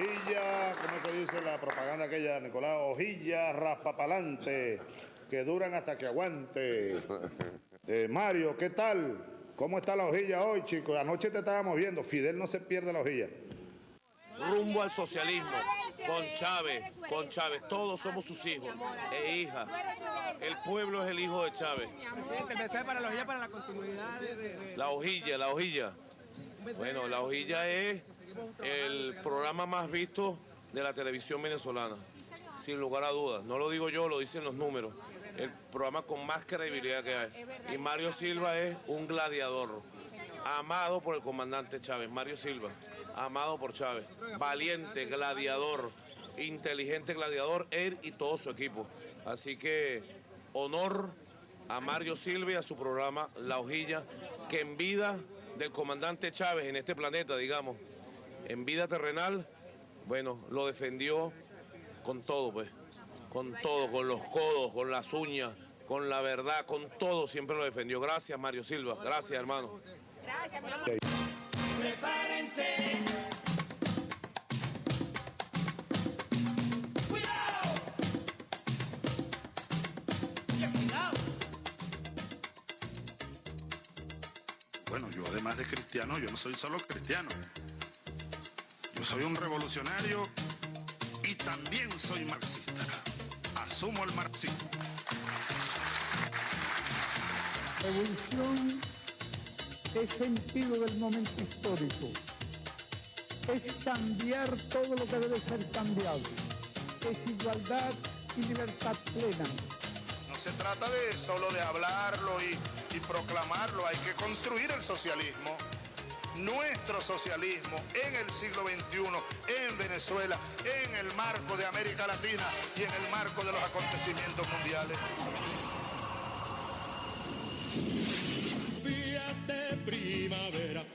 hojilla, ¿cómo es que dice la propaganda aquella, Nicolás? Hojilla raspapalante, que duran hasta que aguante. Mario, ¿qué tal? ¿Cómo está la hojilla hoy, chicos? Anoche te estábamos viendo, Fidel no se pierde la hojilla. Rumbo al socialismo, con Chávez, todos somos sus hijos e hijas. El pueblo es el hijo de Chávez. Presidente, mensaje para la hojilla, para la continuidad de... La hojilla. Bueno, la hojilla es el programa más visto de la televisión venezolana, sin lugar a dudas. No lo digo yo, lo dicen los números. El programa con más credibilidad que hay. Y Mario Silva es un gladiador, amado por el comandante Chávez. Mario Silva, amado por Chávez. Valiente, gladiador, inteligente gladiador, él y todo su equipo. Así que honor a Mario Silva y a su programa La Hojilla, que en vida del comandante Chávez en este planeta, digamos, en vida terrenal, bueno, lo defendió con todo, pues, con todo, con los codos, con las uñas, con la verdad, con todo, siempre lo defendió. Gracias, Mario Silva, gracias, hermano. Gracias, Prepárense. ¡Cuidado! ¡Cuidado! Bueno, yo además de cristiano, yo no soy solo cristiano. Yo soy un revolucionario y también soy marxista. Asumo el marxismo. Revolución es sentido del momento histórico. Es cambiar todo lo que debe ser cambiado. Es igualdad y libertad plena. No se trata de solo de hablarlo y proclamarlo, hay que construir el socialismo. Nuestro socialismo en el siglo XXI, en Venezuela, en el marco de América Latina y en el marco de los acontecimientos mundiales. Días de primavera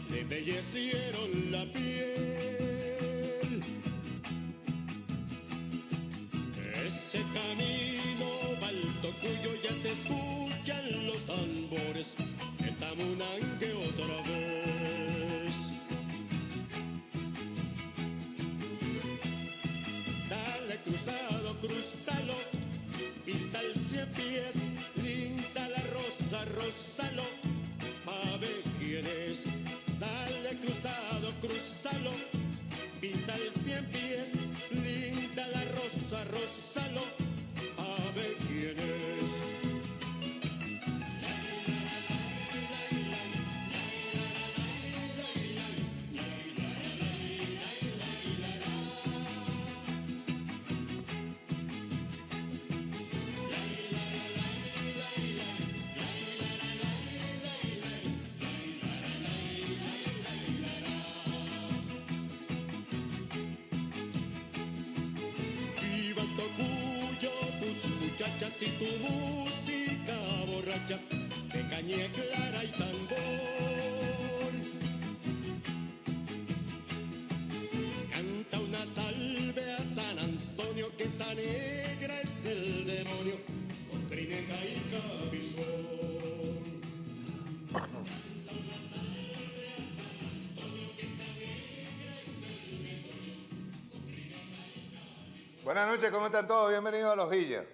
le embellecieron la piel. Ese camino balto cuyo ya se escuchan los tambores, el tamunanque otra vez. Dale cruzado, cruzalo, pisa el 100 pies, linda la rosa, rózalo, pa' ver quién es. Dale cruzado, cruzalo, pisa el 100 pies, linda la rosa, rózalo, a ver quién es. Muchachas y tu música borracha de caña clara y tambor. Canta una salve a San Antonio, que esa negra es el demonio, con trineja y camisón. Canta una salve a San Antonio, que esa negra es el demonio, con trineja y camisón. Buenas noches, ¿cómo están todos? Bienvenidos a La Hojilla.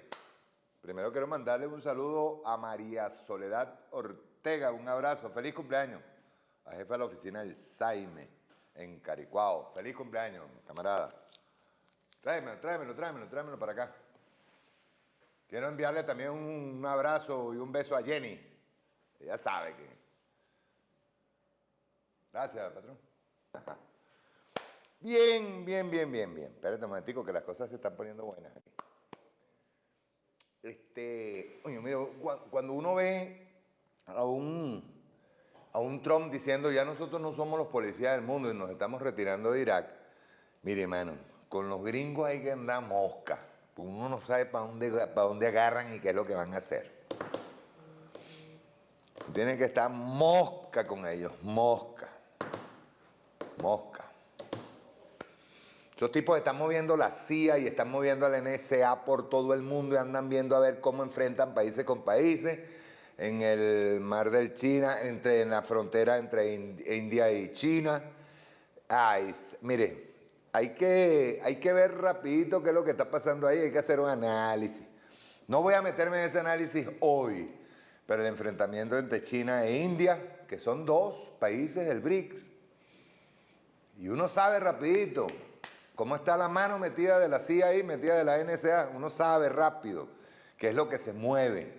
Primero quiero mandarle un saludo a María Soledad Ortega, un abrazo, feliz cumpleaños, a jefa de la oficina del Saime, en Caricuao. Feliz cumpleaños, camarada. Tráemelo para acá. Quiero enviarle también un abrazo y un beso a Jenny. Ella sabe que... Gracias, patrón. Bien. Espérate un momentico que las cosas se están poniendo buenas aquí. Oye, mira, cuando uno ve a un Trump diciendo ya nosotros no somos los policías del mundo y nos estamos retirando de Irak, mire, hermano, con los gringos hay que andar mosca. Uno no sabe para dónde agarran y qué es lo que van a hacer. Tiene que estar mosca con ellos, mosca. Esos tipos están moviendo la CIA y están moviendo a la NSA por todo el mundo y andan viendo a ver cómo enfrentan países con países en el mar del China, en la frontera entre India y China. Ay, mire, hay que ver rapidito qué es lo que está pasando ahí, hay que hacer un análisis. No voy a meterme en ese análisis hoy, pero el enfrentamiento entre China e India, que son dos países del BRICS, y uno sabe rapidito cómo está la mano metida de la CIA ahí, metida de la NSA, uno sabe rápido qué es lo que se mueve.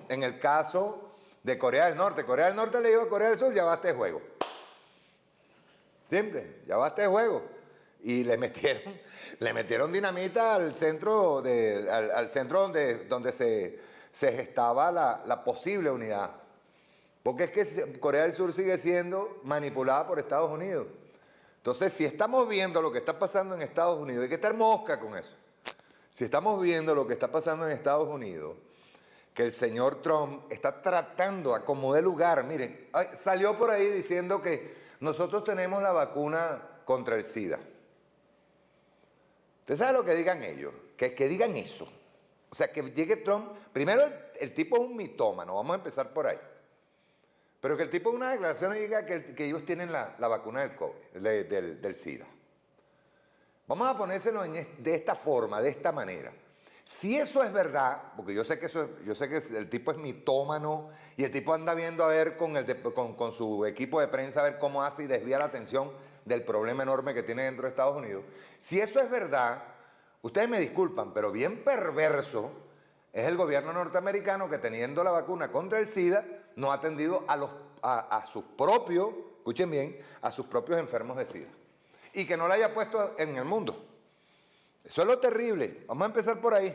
En el caso de Corea del Norte le dijo a Corea del Sur, ya basta de juego. Simple, ya basta de juego. Y le metieron dinamita al centro, donde se gestaba la posible unidad. Porque es que Corea del Sur sigue siendo manipulada por Estados Unidos. Entonces, si estamos viendo lo que está pasando en Estados Unidos, hay que estar mosca con eso. Si estamos viendo lo que está pasando en Estados Unidos, que el señor Trump está tratando a como de lugar, miren, salió por ahí diciendo que nosotros tenemos la vacuna contra el SIDA. ¿Usted sabe lo que digan ellos? Que digan eso. O sea, que llegue Trump. Primero, el tipo es un mitómano, vamos a empezar por ahí. Pero que el tipo en una declaración diga que ellos tienen la vacuna del COVID, del SIDA. Vamos a ponérselo de esta forma, de esta manera. Si eso es verdad, porque yo sé que el tipo es mitómano y el tipo anda viendo a ver con su equipo de prensa a ver cómo hace y desvía la atención del problema enorme que tiene dentro de Estados Unidos. Si eso es verdad, ustedes me disculpan, pero bien perverso es el gobierno norteamericano que teniendo la vacuna contra el SIDA no ha atendido a sus propios, escuchen bien, a sus propios enfermos de SIDA. Y que no la haya puesto en el mundo. Eso es lo terrible. Vamos a empezar por ahí.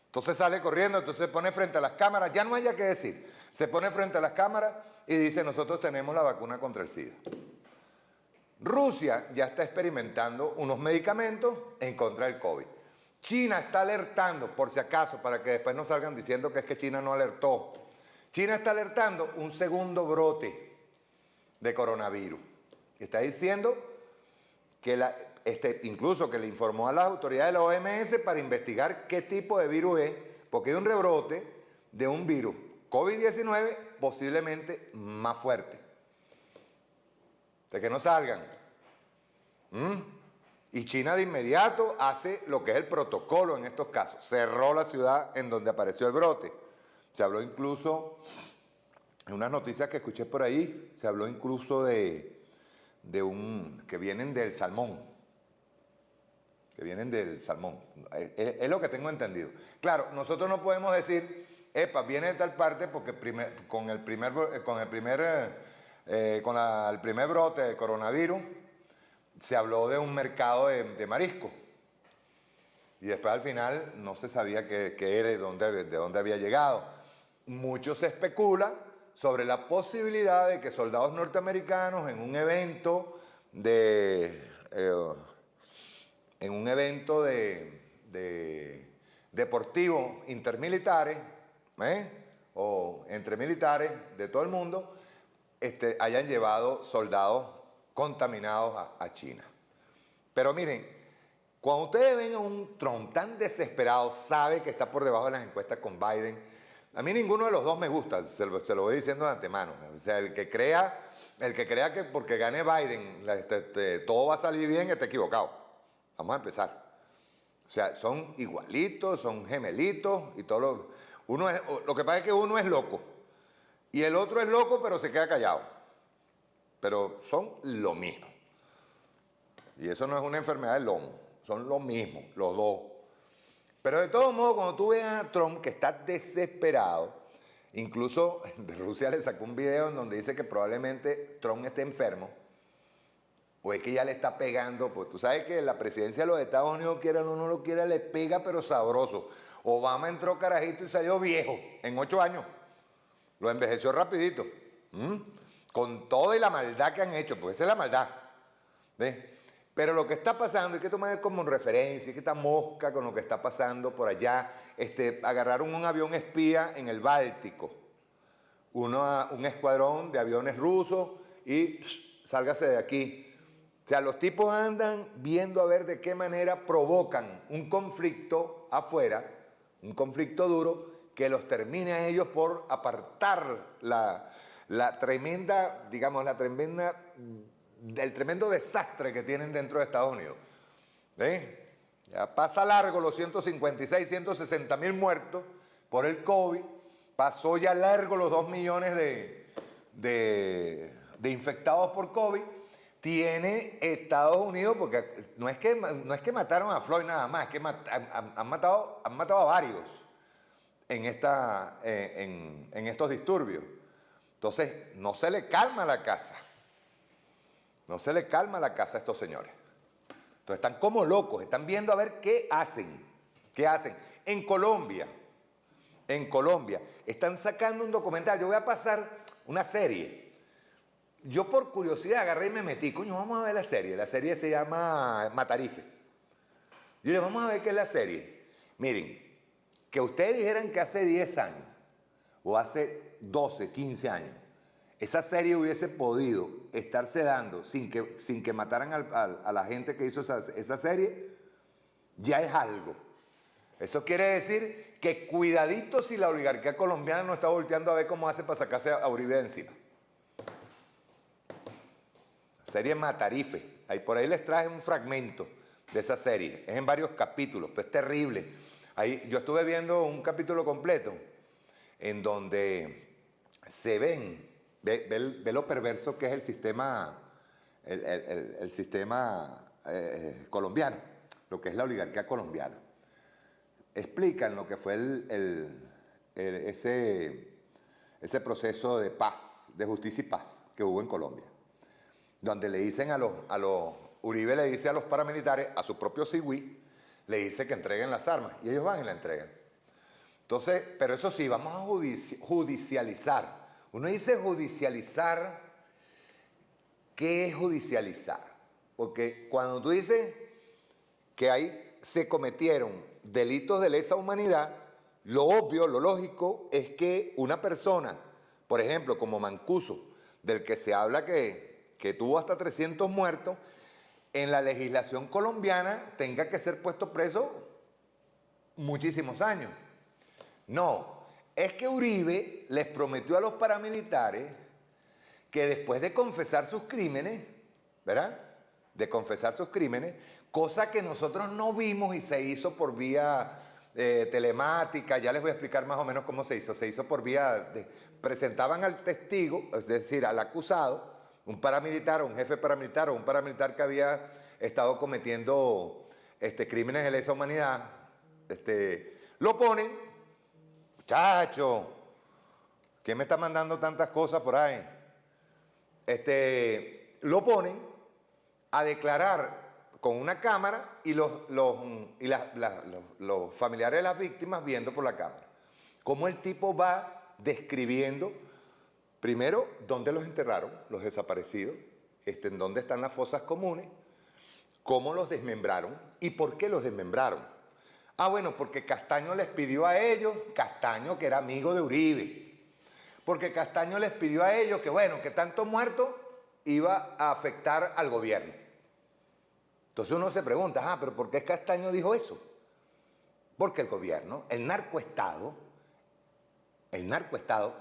Entonces sale corriendo, entonces se pone frente a las cámaras, ya no haya que decir. Se pone frente a las cámaras y dice, nosotros tenemos la vacuna contra el SIDA. Rusia ya está experimentando unos medicamentos en contra del COVID. China está alertando, por si acaso, para que después no salgan diciendo que es que China no alertó. China está alertando un segundo brote de coronavirus. Está diciendo que incluso que le informó a las autoridades de la OMS para investigar qué tipo de virus es, porque hay un rebrote de un virus COVID-19 posiblemente más fuerte. De que no salgan. Y China de inmediato hace lo que es el protocolo en estos casos. Cerró la ciudad en donde apareció el brote. Se habló incluso, en unas noticias que escuché por ahí, se habló incluso que vienen del salmón. Que vienen del salmón. Es lo que tengo entendido. Claro, nosotros no podemos decir, epa, viene de tal parte porque con el primer brote de coronavirus se habló de un mercado de marisco. Y después al final no se sabía qué era y de dónde había llegado. Mucho se especula sobre la posibilidad de que soldados norteamericanos en un evento deportivo intermilitares, o entre militares de todo el mundo, hayan llevado soldados contaminados a China. Pero miren, cuando ustedes ven a un Trump tan desesperado, sabe que está por debajo de las encuestas con Biden. A mí ninguno de los dos me gusta, se lo voy diciendo de antemano. O sea, el que crea que porque gane Biden todo va a salir bien, está equivocado. Vamos a empezar. O sea, son igualitos, son gemelitos y todo lo que pasa es que uno es loco y el otro es loco pero se queda callado. Pero son lo mismo. Y eso no es una enfermedad del lomo, son lo mismo, los dos. Pero de todos modos, cuando tú ves a Trump que está desesperado, incluso de Rusia le sacó un video en donde dice que probablemente Trump esté enfermo, o es que ya le está pegando, pues tú sabes que la presidencia de los Estados Unidos, quiera o no lo quiera, le pega pero sabroso. Obama entró carajito y salió viejo en 8 años. Lo envejeció rapidito. Con toda y la maldad que han hecho, pues esa es la maldad. ¿Ves? Pero lo que está pasando, hay que tomar como referencia, hay que estar mosca con lo que está pasando por allá. Agarraron un avión espía en el Báltico, un escuadrón de aviones rusos y sálgase de aquí. O sea, los tipos andan viendo a ver de qué manera provocan un conflicto afuera, un conflicto duro, que los termine a ellos por apartar la tremenda del tremendo desastre que tienen dentro de Estados Unidos. Ya pasa largo los 156, 160 mil muertos por el COVID, pasó ya largo los 2 millones de infectados por COVID. Tiene Estados Unidos, porque no es que mataron a Floyd nada más, es que han matado a varios en estos disturbios. Entonces, no se le calma la casa. No se le calma la casa a estos señores. Entonces, están como locos, están viendo a ver qué hacen. ¿Qué hacen? En Colombia, están sacando un documental. Yo voy a pasar una serie. Yo por curiosidad agarré y me metí. Coño, vamos a ver la serie. La serie se llama Matarife. Yo le vamos a ver qué es la serie. Miren, que ustedes dijeran que hace 10 años o hace 12, 15 años, esa serie hubiese podido estarse dando sin que mataran a la gente que hizo esa serie, ya es algo. Eso quiere decir que cuidadito si la oligarquía colombiana no está volteando a ver cómo hace para sacarse a Uribe de encima. Serie Matarife. Por ahí les traje un fragmento de esa serie. Es en varios capítulos, pero es terrible. Ahí, yo estuve viendo un capítulo completo en donde se ve lo perverso que es el sistema, el sistema colombiano, lo que es la oligarquía colombiana. Explican lo que fue ese proceso de paz, de justicia y paz que hubo en Colombia, donde le dicen Uribe le dice a los paramilitares, a su propio Sigüí, le dice que entreguen las armas, y ellos van y la entregan. Entonces, pero eso sí, vamos a judicializar. Uno dice judicializar, ¿qué es judicializar? Porque cuando tú dices que ahí se cometieron delitos de lesa humanidad, lo obvio, lo lógico es que una persona, por ejemplo, como Mancuso, del que se habla que tuvo hasta 300 muertos, en la legislación colombiana tenga que ser puesto preso muchísimos años. No, es que Uribe les prometió a los paramilitares que después de confesar sus crímenes, ¿verdad? De confesar sus crímenes, cosa que nosotros no vimos y se hizo por vía telemática. Ya les voy a explicar más o menos cómo se hizo. Se hizo por vía presentaban al testigo, es decir, al acusado, un paramilitar o un jefe paramilitar o un paramilitar que había estado cometiendo crímenes de lesa humanidad, lo ponen, muchacho, ¿quién me está mandando tantas cosas por ahí? Lo ponen a declarar con una cámara y los familiares de las víctimas viendo por la cámara. Cómo el tipo va describiendo, primero, dónde los enterraron, los desaparecidos, en dónde están las fosas comunes, cómo los desmembraron y por qué los desmembraron. Ah, bueno, porque Castaño les pidió a ellos, Castaño que era amigo de Uribe, porque Castaño les pidió a ellos que, bueno, que tanto muerto iba a afectar al gobierno. Entonces uno se pregunta, pero ¿por qué Castaño dijo eso? Porque el gobierno, el narcoestado,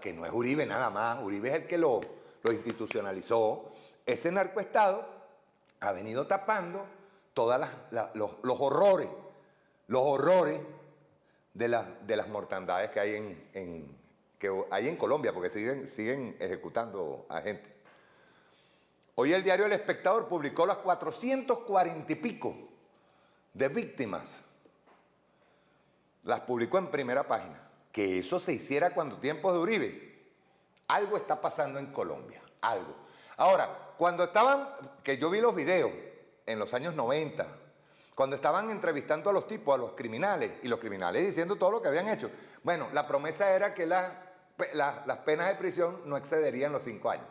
que no es Uribe nada más, Uribe es el que lo institucionalizó, ese narcoestado ha venido tapando todos los horrores de las mortandades que hay en Colombia, porque siguen ejecutando a gente. Hoy el diario El Espectador publicó las 440 y pico de víctimas. Las publicó en primera página. Que eso se hiciera cuando tiempos de Uribe. Algo está pasando en Colombia, algo. Ahora, que yo vi los videos en los años 90, cuando estaban entrevistando a los tipos, a los criminales, y los criminales diciendo todo lo que habían hecho. Bueno, la promesa era que las penas de prisión no excederían los 5 años.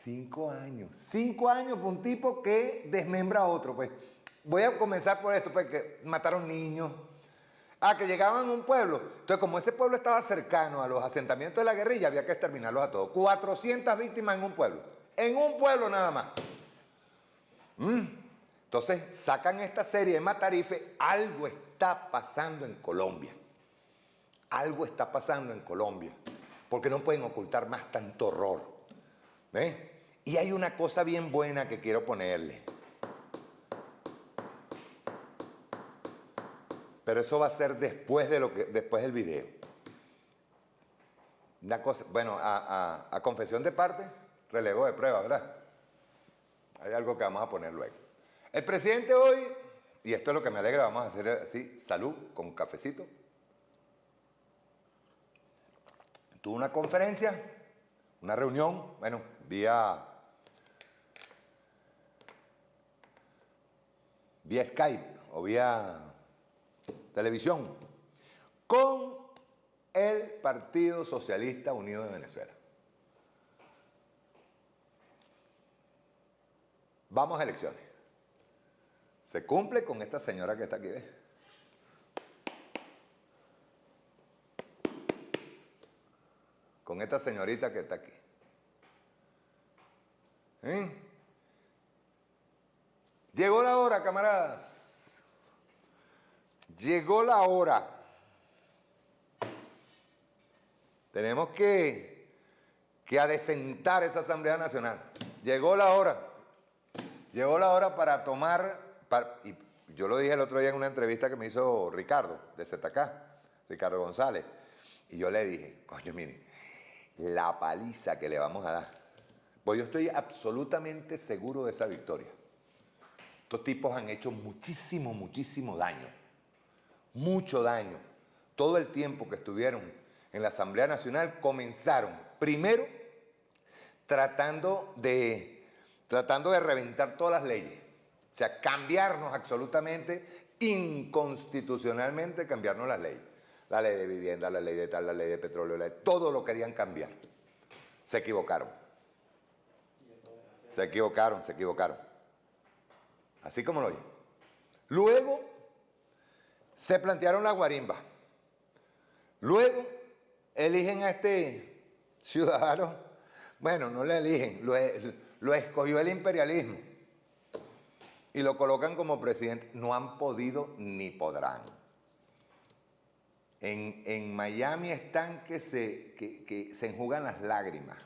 5 años. 5 años por un tipo que desmembra a otro. Pues voy a comenzar por esto, porque mataron niños. Que llegaban a un pueblo. Entonces, como ese pueblo estaba cercano a los asentamientos de la guerrilla, había que exterminarlos a todos. 400 víctimas en un pueblo. En un pueblo nada más. Entonces, sacan esta serie de Matarife. Algo está pasando en Colombia. Algo está pasando en Colombia. Porque no pueden ocultar más tanto horror. Y hay una cosa bien buena que quiero ponerle. Pero eso va a ser después del video. Una cosa, bueno, a confesión de parte, relevo de prueba, ¿verdad? Hay algo que vamos a poner luego. El presidente hoy, y esto es lo que me alegra, vamos a hacer así, salud, con cafecito. Tuvo una conferencia, una reunión, bueno, vía Skype o vía televisión, con el Partido Socialista Unido de Venezuela. Vamos a elecciones. Se cumple con esta señora que está aquí, ¿ves? Con esta señorita que está aquí. Llegó la hora, camaradas. Llegó la hora. Tenemos que adecentar esa Asamblea Nacional. Llegó la hora. Llegó la hora para tomar, y yo lo dije el otro día en una entrevista que me hizo Ricardo, de ZK, Ricardo González, y yo le dije, coño, mire, la paliza que le vamos a dar. Pues yo estoy absolutamente seguro de esa victoria. Estos tipos han hecho muchísimo, muchísimo daño. Mucho daño. Todo el tiempo que estuvieron en la Asamblea Nacional comenzaron, primero, tratando de reventar todas las leyes. O sea, cambiarnos absolutamente, inconstitucionalmente, cambiarnos las leyes. La ley de vivienda, la ley de tal, la ley de petróleo, todo lo querían cambiar. Se equivocaron. Se equivocaron. Así como lo oyen. Luego, se plantearon la guarimba. Luego, eligen a este ciudadano. Bueno, no le eligen, lo escogió el imperialismo. Y lo colocan como presidente. No han podido ni podrán. En Miami están que se enjugan las lágrimas.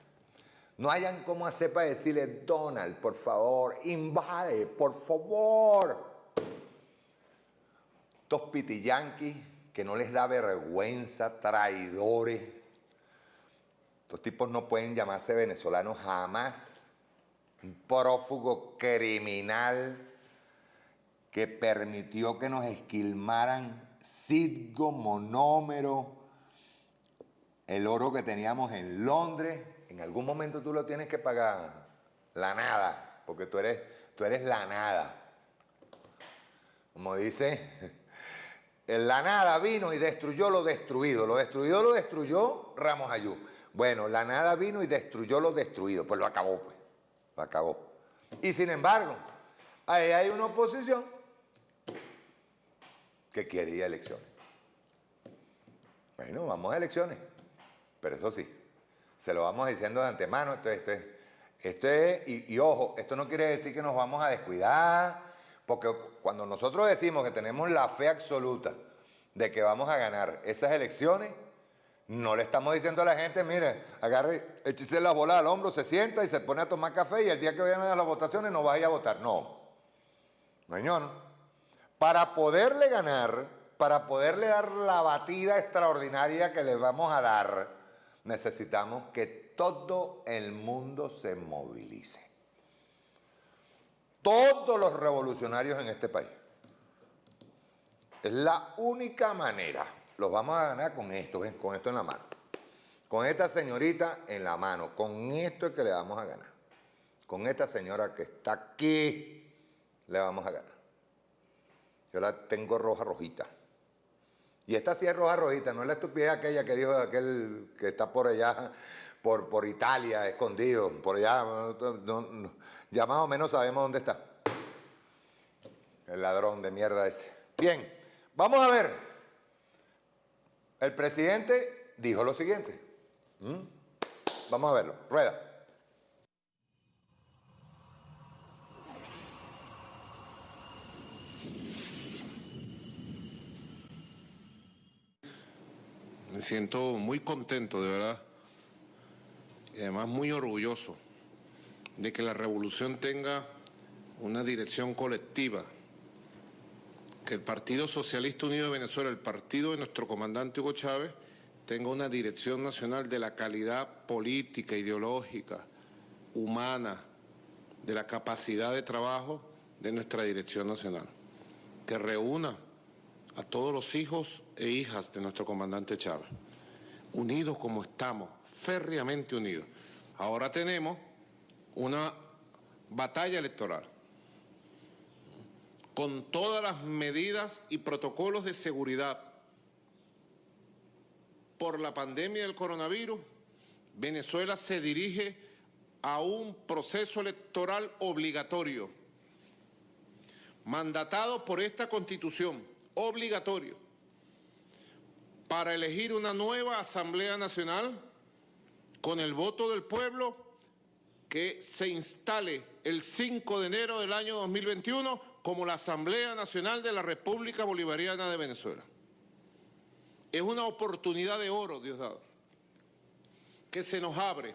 No hayan cómo hacer para decirle, Donald, por favor, invade, por favor. Estos pitiyanquis que no les da vergüenza, traidores. Estos tipos no pueden llamarse venezolanos jamás. Un prófugo criminal que permitió que nos esquilmaran Citgo, Monómero, el oro que teníamos en Londres. En algún momento tú lo tienes que pagar. La nada, porque tú eres la nada. Como dice, la nada vino y destruyó lo destruido. Lo destruyó Ramos Ayú. Bueno, la nada vino y destruyó lo destruido. Pues lo acabó, pues. Lo acabó. Y sin embargo, ahí hay una oposición que quiere ir a elecciones. Bueno, vamos a elecciones. Pero eso sí, se lo vamos diciendo de antemano. Y ojo, esto no quiere decir que nos vamos a descuidar, porque cuando nosotros decimos que tenemos la fe absoluta de que vamos a ganar esas elecciones, no le estamos diciendo a la gente, mire, agarre, échese la bola al hombro, se sienta y se pone a tomar café y el día que vayan a las votaciones no vaya a votar. No, no. Para poderle ganar, para poderle dar la batida extraordinaria que le vamos a dar, necesitamos que todo el mundo se movilice. Todos los revolucionarios en este país. Es la única manera. Los vamos a ganar con esto, ¿ven? Con esto en la mano. Con esta señorita en la mano. Con esto es que le vamos a ganar. Con esta señora que está aquí, le vamos a ganar. Yo la tengo rojita. Y esta sí es rojita, no es la estupidez aquella que dijo aquel que está por allá, por Italia, escondido, por allá. Ya más o menos sabemos dónde está. El ladrón de mierda ese. Bien, vamos a ver. El presidente dijo lo siguiente. Vamos a verlo. Rueda. Me siento muy contento, de verdad. Y además muy orgulloso de que la revolución tenga una dirección colectiva, que el Partido Socialista Unido de Venezuela, el partido de nuestro comandante Hugo Chávez, tenga una dirección nacional de la calidad política, ideológica, humana, de la capacidad de trabajo de nuestra dirección nacional, que reúna a todos los hijos e hijas de nuestro comandante Chávez, unidos como estamos, férreamente unidos. Ahora tenemos una batalla electoral con todas las medidas y protocolos de seguridad. Por la pandemia del coronavirus, Venezuela se dirige a un proceso electoral obligatorio, mandatado por esta Constitución, obligatorio, para elegir una nueva Asamblea Nacional con el voto del pueblo que se instale el 5 de enero del año 2021 como la Asamblea Nacional de la República Bolivariana de Venezuela. Es una oportunidad de oro, Diosdado, que se nos abre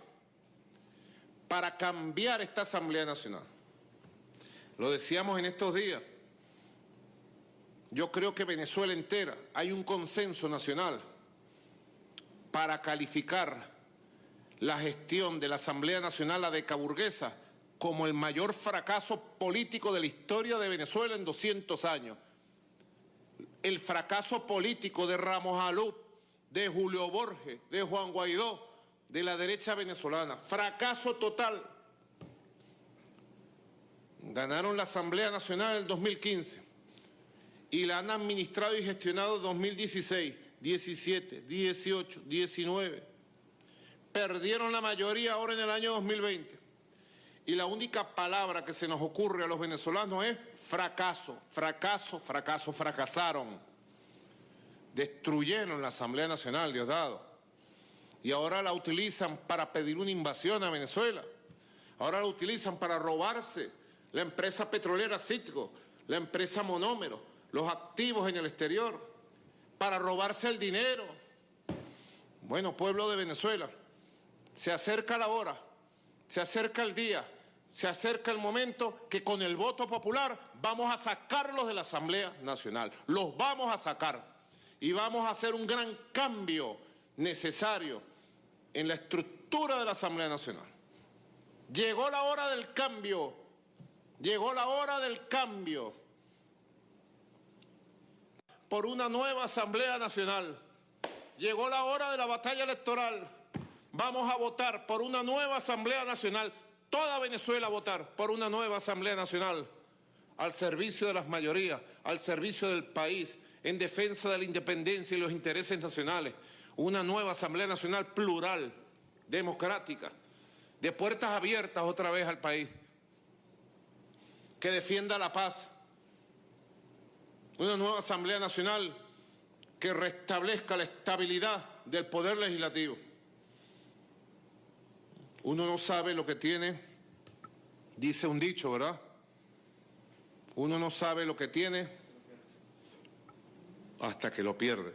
para cambiar esta Asamblea Nacional. Lo decíamos en estos días. Yo creo que Venezuela entera hay un consenso nacional para calificar la gestión de la Asamblea Nacional, la de Caburguesa, como el mayor fracaso político de la historia de Venezuela en 200 años. El fracaso político de Ramos Alup, de Julio Borges, de Juan Guaidó, de la derecha venezolana. Fracaso total. Ganaron la Asamblea Nacional en el 2015 y la han administrado y gestionado en 2016, 17, 18, 19. Perdieron la mayoría ahora en el año 2020. Y la única palabra que se nos ocurre a los venezolanos es fracaso, fracaso, fracaso. Fracasaron. Destruyeron la Asamblea Nacional, Diosdado. Y ahora la utilizan para pedir una invasión a Venezuela. Ahora la utilizan para robarse la empresa petrolera Citgo, la empresa Monómero, los activos en el exterior, para robarse el dinero. Bueno, pueblo de Venezuela, se acerca la hora, se acerca el día, se acerca el momento que con el voto popular vamos a sacarlos de la Asamblea Nacional. Los vamos a sacar y vamos a hacer un gran cambio necesario en la estructura de la Asamblea Nacional. Llegó la hora del cambio, llegó la hora del cambio por una nueva Asamblea Nacional. Llegó la hora de la batalla electoral. Vamos a votar por una nueva Asamblea Nacional, toda Venezuela a votar por una nueva Asamblea Nacional, al servicio de las mayorías, al servicio del país, en defensa de la independencia y los intereses nacionales. Una nueva Asamblea Nacional plural, democrática, de puertas abiertas otra vez al país, que defienda la paz. Una nueva Asamblea Nacional que restablezca la estabilidad del poder legislativo. Uno no sabe lo que tiene, dice un dicho, ¿verdad? Uno no sabe lo que tiene hasta que lo pierde.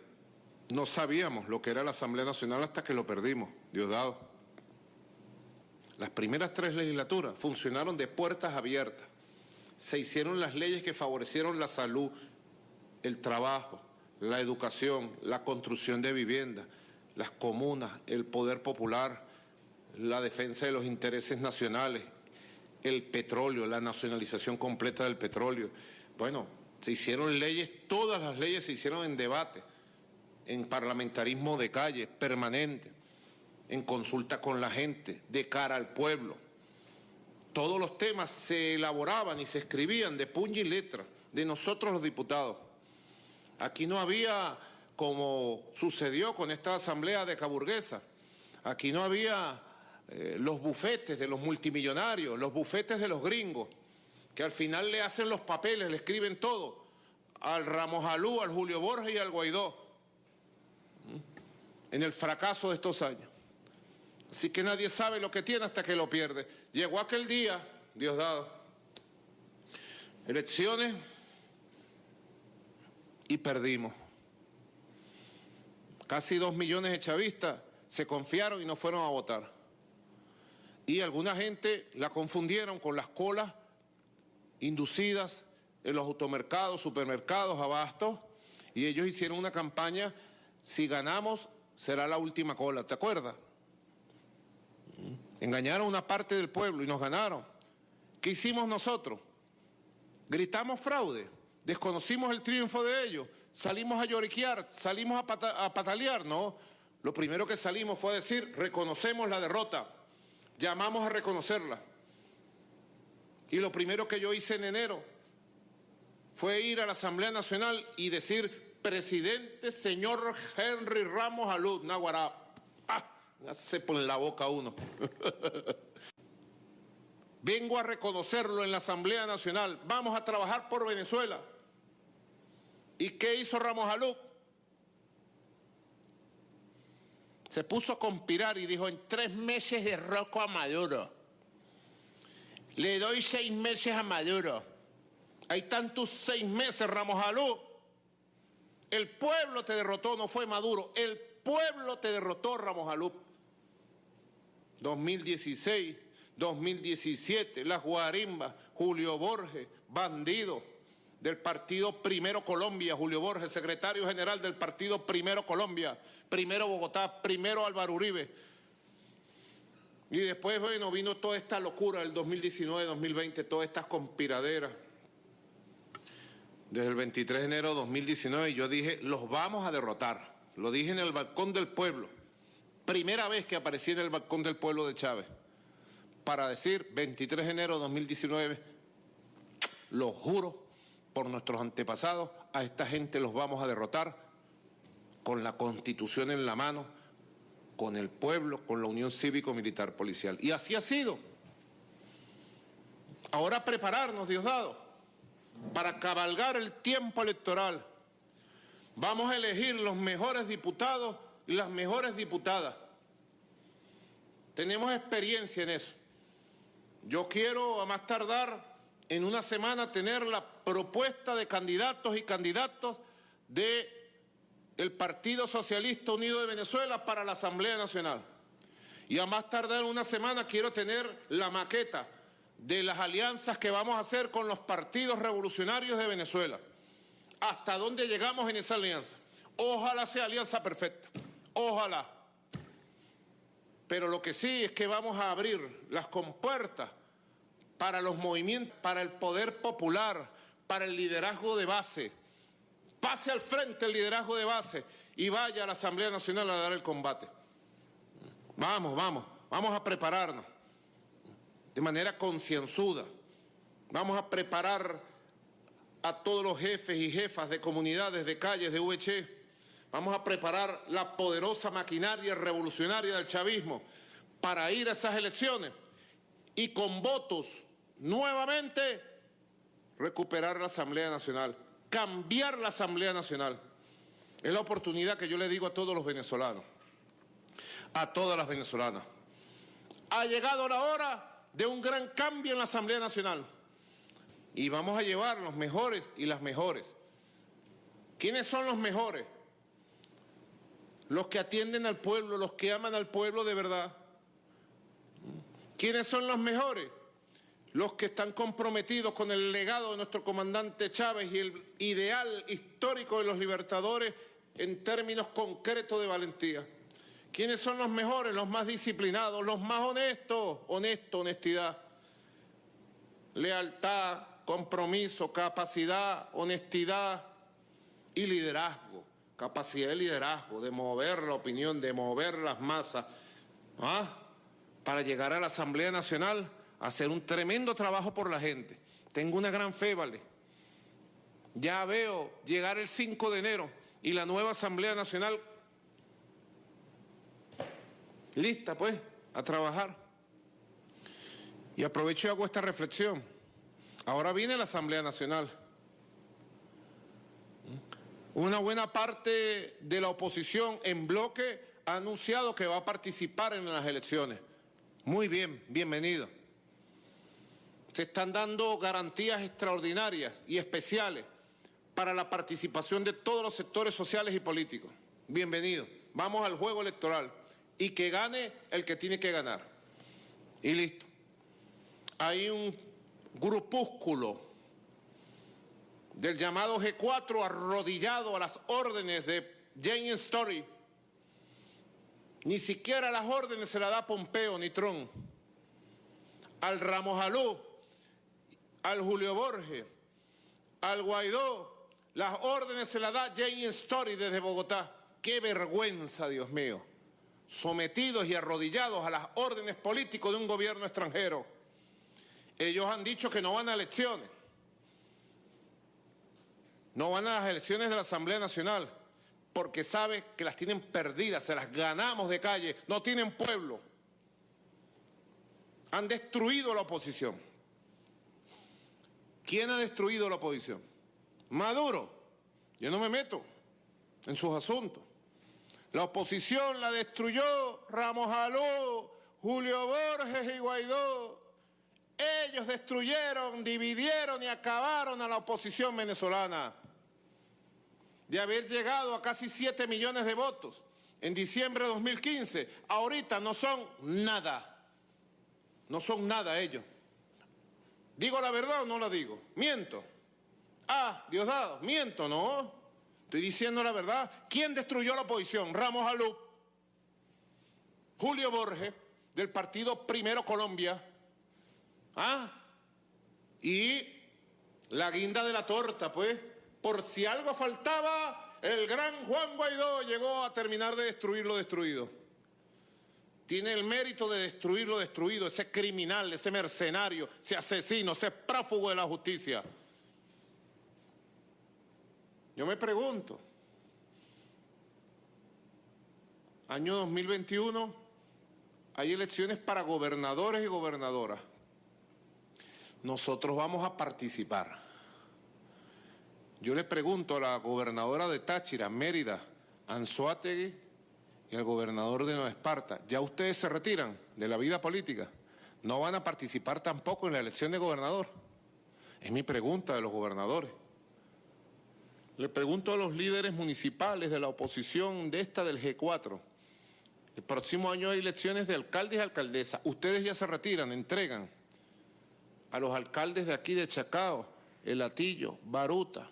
No sabíamos lo que era la Asamblea Nacional hasta que lo perdimos, Diosdado. Las primeras 3 legislaturas funcionaron de puertas abiertas. Se hicieron las leyes que favorecieron la salud, el trabajo, la educación, la construcción de viviendas, las comunas, el poder popular, la defensa de los intereses nacionales, el petróleo, la nacionalización completa del petróleo. Bueno, se hicieron leyes, todas las leyes se hicieron en debate, en parlamentarismo de calle, permanente, en consulta con la gente, de cara al pueblo. Todos los temas se elaboraban y se escribían de puño y letra, de nosotros los diputados. Aquí no había, como sucedió con esta asamblea de Caburguesa, aquí no había los bufetes de los multimillonarios, los bufetes de los gringos, que al final le hacen los papeles, le escriben todo, al Ramos Alú, al Julio Borges y al Guaidó, en el fracaso de estos años. Así que nadie sabe lo que tiene hasta que lo pierde. Llegó aquel día, Diosdado, elecciones y perdimos. Casi 2 millones de chavistas se confiaron y no fueron a votar. Y alguna gente la confundieron con las colas inducidas en los automercados, supermercados, abastos, y ellos hicieron una campaña, si ganamos será la última cola, ¿te acuerdas? Engañaron a una parte del pueblo y nos ganaron. ¿Qué hicimos nosotros? Gritamos fraude, desconocimos el triunfo de ellos, salimos a lloriquear, salimos a patalear, no. Lo primero que salimos fue a decir, reconocemos la derrota, llamamos a reconocerla. Y lo primero que yo hice en enero fue ir a la Asamblea Nacional y decir, presidente señor Henry Ramos Alud, Naguará. Se pone en la boca uno. Vengo a reconocerlo en la Asamblea Nacional. Vamos a trabajar por Venezuela. ¿Y qué hizo Ramos Alud? Se puso a conspirar y dijo, en 3 meses derroco a Maduro. Le doy 6 meses a Maduro. Ahí están tus 6 meses, Ramos Alud. El pueblo te derrotó, no fue Maduro. El pueblo te derrotó, Ramos Alud. 2016, 2017, las guarimbas, Julio Borges, bandido del Partido Primero Colombia, Julio Borges, secretario general del Partido Primero Colombia, primero Bogotá, primero Álvaro Uribe. Y después, bueno, vino toda esta locura del 2019, 2020, todas estas conspiraderas. Desde el 23 de enero de 2019 yo dije, los vamos a derrotar. Lo dije en el balcón del pueblo. Primera vez que aparecí en el balcón del pueblo de Chávez. Para decir, 23 de enero de 2019, lo juro por nuestros antepasados, a esta gente los vamos a derrotar con la Constitución en la mano, con el pueblo, con la Unión Cívico-Militar Policial. Y así ha sido. Ahora prepararnos, Diosdado, para cabalgar el tiempo electoral. Vamos a elegir los mejores diputados y las mejores diputadas. Tenemos experiencia en eso. Yo quiero, a más tardar, en una semana tener la propuesta de candidatos y candidatas del Partido Socialista Unido de Venezuela para la Asamblea Nacional. Y a más tardar en una semana quiero tener la maqueta de las alianzas que vamos a hacer con los partidos revolucionarios de Venezuela. ¿Hasta dónde llegamos en esa alianza? Ojalá sea alianza perfecta. Ojalá. Pero lo que sí es que vamos a abrir las compuertas para los movimientos, para el poder popular, para el liderazgo de base. Pase al frente el liderazgo de base y vaya a la Asamblea Nacional a dar el combate. Vamos a prepararnos de manera concienzuda. Vamos a preparar a todos los jefes y jefas de comunidades, de calles, de VC. Vamos a preparar la poderosa maquinaria revolucionaria del chavismo para ir a esas elecciones y con votos nuevamente recuperar la Asamblea Nacional, cambiar la Asamblea Nacional. Es la oportunidad que yo le digo a todos los venezolanos, a todas las venezolanas. Ha llegado la hora de un gran cambio en la Asamblea Nacional y vamos a llevar los mejores y las mejores. ¿Quiénes son los mejores? Los que atienden al pueblo, los que aman al pueblo de verdad. ¿Quiénes son los mejores? Los que están comprometidos con el legado de nuestro comandante Chávez y el ideal histórico de los libertadores en términos concretos de valentía. ¿Quiénes son los mejores? Los más disciplinados, los más honestos. Honestidad, lealtad, compromiso, capacidad, honestidad y liderazgo. Capacidad de liderazgo, de mover la opinión, de mover las masas, para llegar a la Asamblea Nacional a hacer un tremendo trabajo por la gente. Tengo una gran fe, ¿vale? Ya veo llegar el 5 de enero y la nueva Asamblea Nacional lista, pues, a trabajar. Y aprovecho y hago esta reflexión. Ahora viene la Asamblea Nacional. Una buena parte de la oposición en bloque ha anunciado que va a participar en las elecciones. Muy bien, bienvenido. Se están dando garantías extraordinarias y especiales para la participación de todos los sectores sociales y políticos. Bienvenido. Vamos al juego electoral y que gane el que tiene que ganar. Y listo. Hay un grupúsculo del llamado G4 arrodillado a las órdenes de Jane Story. Ni siquiera las órdenes se las da Pompeo ni Trump. Al Ramos Alú, al Julio Borges, al Guaidó, las órdenes se las da Jane Story desde Bogotá. ¡Qué vergüenza, Dios mío! Sometidos y arrodillados a las órdenes políticas de un gobierno extranjero. Ellos han dicho que no van a elecciones. No van a las elecciones de la Asamblea Nacional porque saben que las tienen perdidas, se las ganamos de calle, no tienen pueblo. Han destruido la oposición. ¿Quién ha destruido la oposición? Maduro. Yo no me meto en sus asuntos. La oposición la destruyó Ramos Alú, Julio Borges y Guaidó. Ellos destruyeron, dividieron y acabaron a la oposición venezolana. De haber llegado a casi 7 millones de votos en diciembre de 2015, ahorita no son nada. No son nada ellos. ¿Digo la verdad o no la digo? Miento. Ah, Diosdado, miento, no. Estoy diciendo la verdad. ¿Quién destruyó la oposición? Ramos Alú, Julio Borges, del partido Primero Colombia. Ah, y la guinda de la torta, pues, por si algo faltaba, el gran Juan Guaidó llegó a terminar de destruir lo destruido. Tiene el mérito de destruir lo destruido, ese criminal, ese mercenario, ese asesino, ese prófugo de la justicia. Yo me pregunto, año 2021, hay elecciones para gobernadores y gobernadoras. Nosotros vamos a participar. Yo le pregunto a la gobernadora de Táchira, Mérida, Anzoátegui, y al gobernador de Nueva Esparta, ¿ya ustedes se retiran de la vida política? ¿No van a participar tampoco en la elección de gobernador? Es mi pregunta de los gobernadores. Le pregunto a los líderes municipales de la oposición de esta del G4. El próximo año hay elecciones de alcaldes y alcaldesas. Ustedes ya se retiran, entregan a los alcaldes de aquí de Chacao, El Hatillo, Baruta,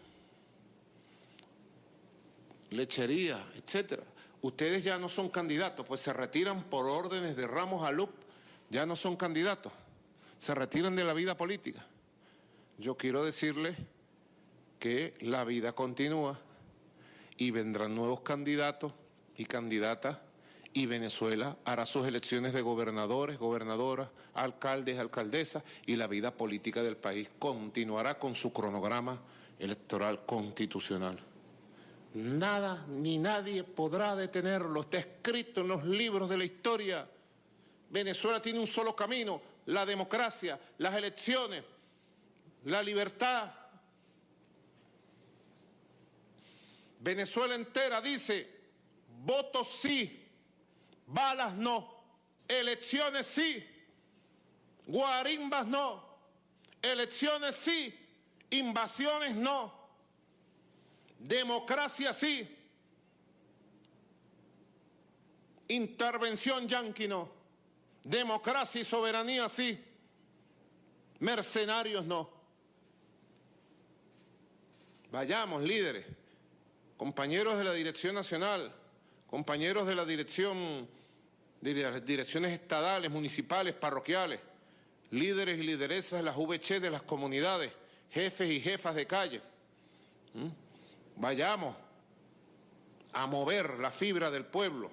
Lechería, etcétera. Ustedes ya no son candidatos, pues se retiran por órdenes de Ramos Alú, ya no son candidatos, se retiran de la vida política. Yo quiero decirles que la vida continúa y vendrán nuevos candidatos y candidatas y Venezuela hará sus elecciones de gobernadores, gobernadoras, alcaldes, alcaldesas y la vida política del país continuará con su cronograma electoral constitucional. Nada ni nadie podrá detenerlo, está escrito en los libros de la historia. Venezuela tiene un solo camino, la democracia, las elecciones, la libertad. Venezuela entera dice, votos sí, balas no, elecciones sí, guarimbas no, elecciones sí, invasiones no, democracia sí, intervención yanqui no, democracia y soberanía sí, mercenarios no. Vayamos, líderes, compañeros de la Dirección Nacional, compañeros de la dirección, de las direcciones estadales, municipales, parroquiales, líderes y lideresas de las VC de las comunidades, jefes y jefas de calle. Vayamos a mover la fibra del pueblo.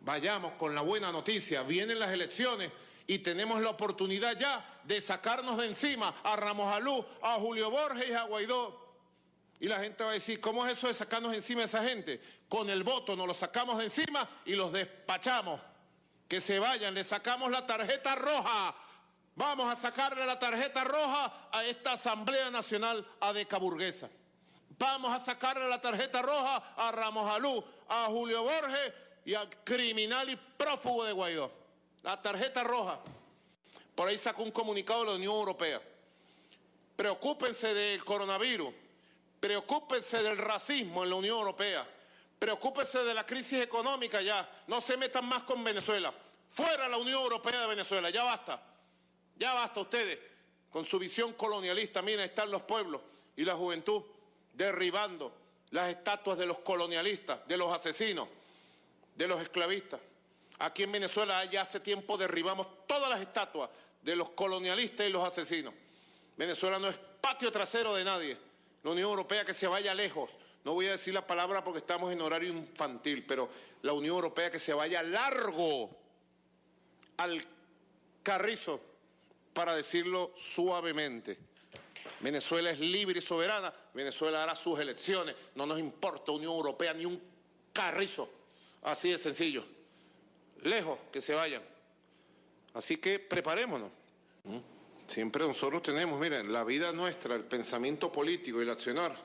Vayamos con la buena noticia. Vienen las elecciones y tenemos la oportunidad ya de sacarnos de encima a Ramos Alú, a Julio Borges y a Guaidó. Y la gente va a decir, ¿cómo es eso de sacarnos encima a esa gente? Con el voto nos los sacamos de encima y los despachamos. Que se vayan, le sacamos la tarjeta roja. Vamos a sacarle la tarjeta roja a esta Asamblea Nacional adecaburguesa. Vamos a sacarle la tarjeta roja a Ramos Alú, a Julio Borges y al criminal y prófugo de Guaidó. La tarjeta roja. Por ahí sacó un comunicado de la Unión Europea. Preocúpense del coronavirus. Preocúpense del racismo en la Unión Europea. Preocúpense de la crisis económica ya. No se metan más con Venezuela. Fuera la Unión Europea de Venezuela, ya basta. Ya basta ustedes con su visión colonialista. Miren, están los pueblos y la juventud derribando las estatuas de los colonialistas, de los asesinos, de los esclavistas. Aquí en Venezuela ya hace tiempo derribamos todas las estatuas de los colonialistas y los asesinos. Venezuela no es patio trasero de nadie. La Unión Europea que se vaya lejos. No voy a decir la palabra porque estamos en horario infantil, pero la Unión Europea que se vaya largo al carrizo, para decirlo suavemente. Venezuela es libre y soberana, Venezuela hará sus elecciones, no nos importa Unión Europea ni un carrizo, así de sencillo. Lejos que se vayan. Así que preparémonos. Siempre nosotros tenemos, miren, la vida nuestra, el pensamiento político y el accionar,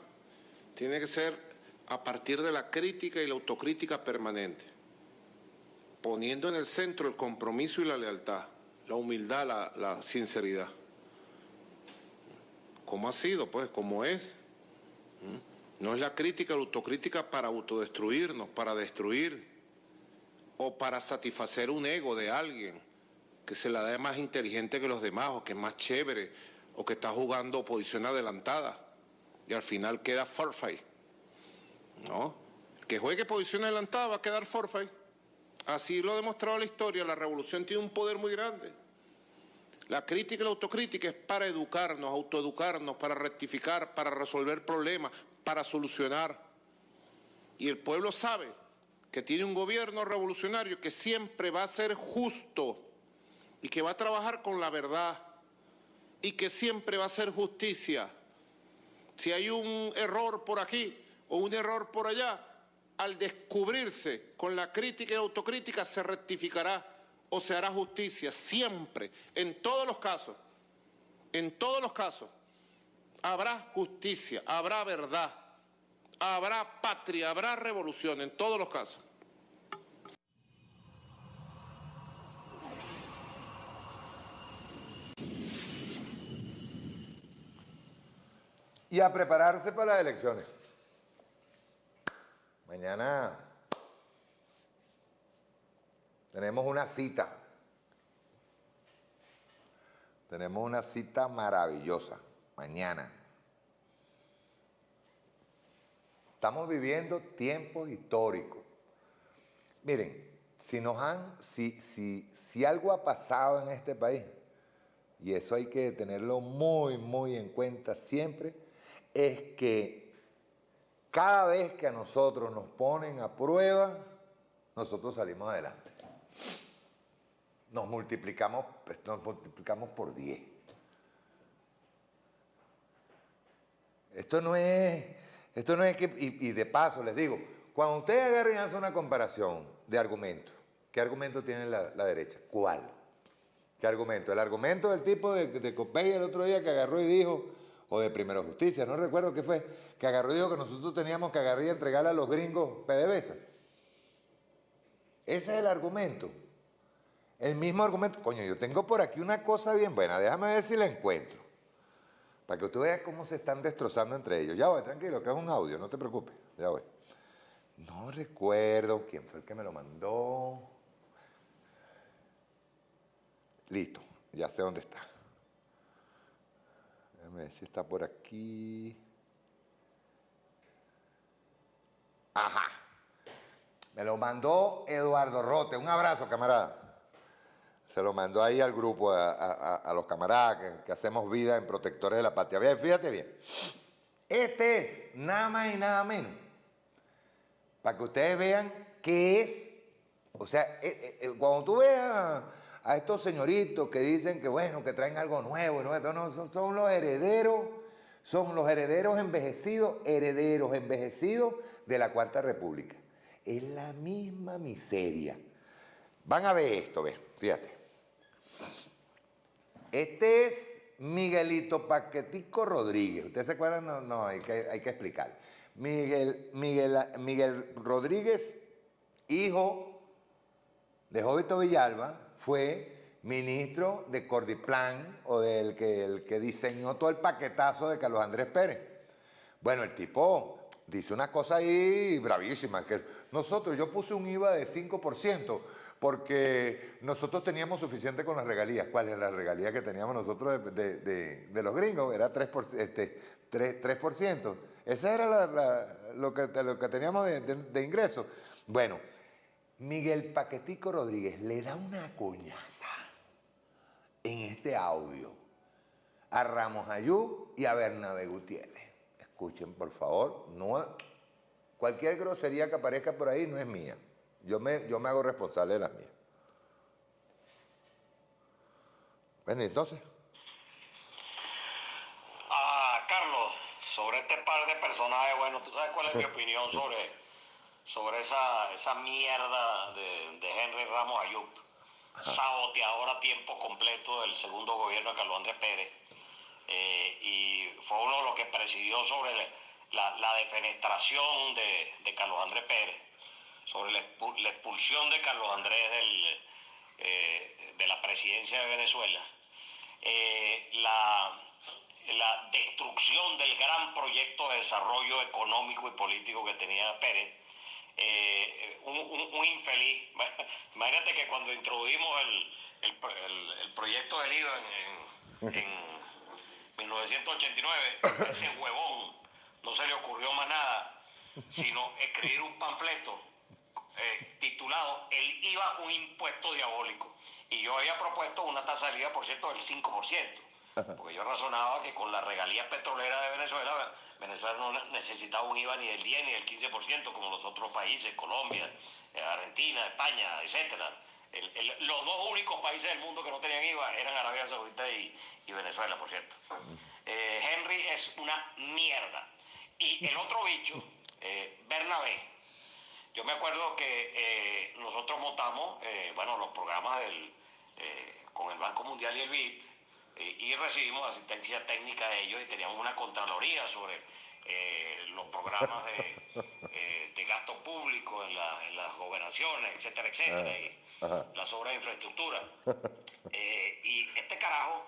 tiene que ser a partir de la crítica y la autocrítica permanente, poniendo en el centro el compromiso y la lealtad, la humildad, la sinceridad. ¿Cómo ha sido? Pues, ¿cómo es? No es la crítica, la autocrítica para autodestruirnos, para destruir, o para satisfacer un ego de alguien que se la da más inteligente que los demás, o que es más chévere, o que está jugando posición adelantada, y al final queda forfeit. No, el que juegue posición adelantada va a quedar forfeit. Así lo ha demostrado la historia, la revolución tiene un poder muy grande. La crítica y la autocrítica es para educarnos, autoeducarnos, para rectificar, para resolver problemas, para solucionar. Y el pueblo sabe que tiene un gobierno revolucionario que siempre va a ser justo y que va a trabajar con la verdad y que siempre va a hacer justicia. Si hay un error por aquí o un error por allá, al descubrirse con la crítica y la autocrítica se rectificará o se hará justicia, siempre, en todos los casos, habrá justicia, habrá verdad, habrá patria, habrá revolución, en todos los casos. Y a prepararse para las elecciones. Mañana tenemos una cita. Tenemos una cita maravillosa. Mañana. Estamos viviendo tiempos históricos. Miren, si algo ha pasado en este país, y eso hay que tenerlo muy, muy en cuenta siempre, es que cada vez que a nosotros nos ponen a prueba, nosotros salimos adelante. Nos multiplicamos por 10. Esto no es que, y de paso les digo, cuando ustedes agarren y hacen una comparación de argumentos, ¿qué argumento tiene la derecha? ¿Cuál? ¿Qué argumento? El argumento del tipo de Copey el otro día que agarró y dijo, o de Primero Justicia, no recuerdo qué fue, que agarró y dijo que nosotros teníamos que agarrar y entregarle a los gringos PDVSA. Ese es el argumento. El mismo argumento. Coño, yo tengo por aquí una cosa bien buena, déjame ver si la encuentro. Para que usted vea cómo se están destrozando entre ellos. Ya voy, tranquilo, que es un audio, no te preocupes, ya voy. No recuerdo quién fue el que me lo mandó. Listo, ya sé dónde está. Déjame ver si está por aquí. Ajá. Me lo mandó Eduardo Rote. Un abrazo, camarada. Se lo mandó ahí al grupo, a los camaradas que hacemos vida en Protectores de la Patria. Bien, fíjate bien. Este es nada más y nada menos. Para que ustedes vean qué es. O sea, cuando tú veas a estos señoritos que dicen que bueno, que traen algo nuevo, no, son los herederos envejecidos de la Cuarta República. Es la misma miseria. Van a ver esto, fíjate. Este es Miguelito Paquetico Rodríguez. ¿Ustedes se acuerdan? No, hay que explicar. Miguel Rodríguez, hijo de Jovito Villalba, fue ministro de Cordiplan, o el que diseñó todo el paquetazo de Carlos Andrés Pérez. Bueno, el tipo dice una cosa ahí bravísima, que yo puse un IVA de 5%, porque nosotros teníamos suficiente con las regalías. ¿Cuál es la regalía que teníamos nosotros de los gringos? Era 3%. Esa era lo que teníamos de ingresos. Bueno, Miguel Paquetico Rodríguez le da una coñaza en este audio a Ramos Ayub y a Bernabé Gutiérrez. Escuchen, por favor. Cualquier grosería que aparezca por ahí no es mía. Yo me hago responsable de las mías. Bueno, entonces. Carlos, sobre este par de personajes, bueno, tú sabes cuál es mi opinión sobre esa mierda de Henry Ramos Ayub, saboteador a tiempo completo del segundo gobierno de Carlos Andrés Pérez. Y fue uno de los que presidió sobre la defenestración de Carlos Andrés Pérez, sobre la expulsión de Carlos Andrés de la presidencia de Venezuela, la destrucción del gran proyecto de desarrollo económico y político que tenía Pérez. Un infeliz. Imagínate que cuando introdujimos el proyecto del IVA en 1989, ese huevón no se le ocurrió más nada sino escribir un panfleto titulado El IVA, un impuesto diabólico. Y yo había propuesto una tasa de IVA, por cierto, del 5%, porque yo razonaba que con las regalías petroleras de Venezuela no necesitaba un IVA ni del 10 ni del 15%, como los otros países, Colombia, Argentina, España, etcétera. Los dos únicos países del mundo que no tenían IVA eran Arabia Saudita y Venezuela, por cierto. Henry es una mierda. Y el otro bicho, Bernabé, yo me acuerdo que nosotros montamos los programas con el Banco Mundial y el BID, y recibimos asistencia técnica de ellos, y teníamos una contraloría sobre los programas de gasto público en las gobernaciones, etcétera, etcétera, y las obras de infraestructura. Y este carajo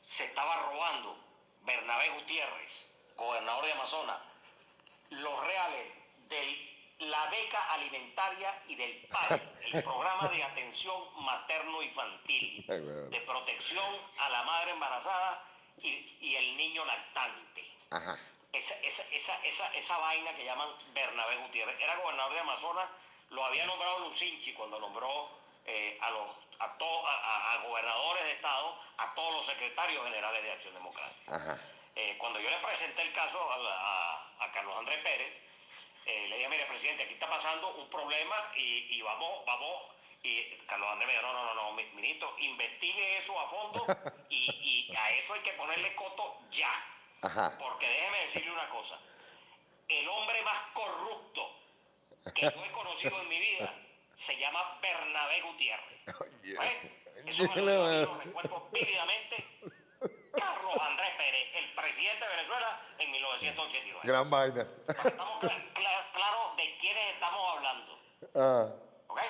se estaba robando, Bernabé Gutiérrez, gobernador de Amazonas, los reales de la beca alimentaria y del PAI, el programa de atención materno-infantil, de protección a la madre embarazada y el niño lactante. Ajá. Esa vaina que llaman Bernabé Gutiérrez. Era gobernador de Amazonas, lo había nombrado Lucinchi cuando nombró a gobernadores de estado, a todos los secretarios generales de Acción Democrática. Ajá. Cuando yo le presenté el caso a Carlos Andrés Pérez, le dije, mire, presidente, aquí está pasando un problema y vamos. Y Carlos Andrés me dijo, no, ministro, investigue eso a fondo y a eso hay que ponerle coto ya. Ajá. Porque déjeme decirle una cosa, el hombre más corrupto que yo he conocido en mi vida se llama Bernabé Gutiérrez. Eso lo recuerdo vívidamente. Carlos Andrés Pérez, el presidente de Venezuela en 1989. Gran vaina. Para que estamos claros de quiénes estamos hablando. ¿Ok?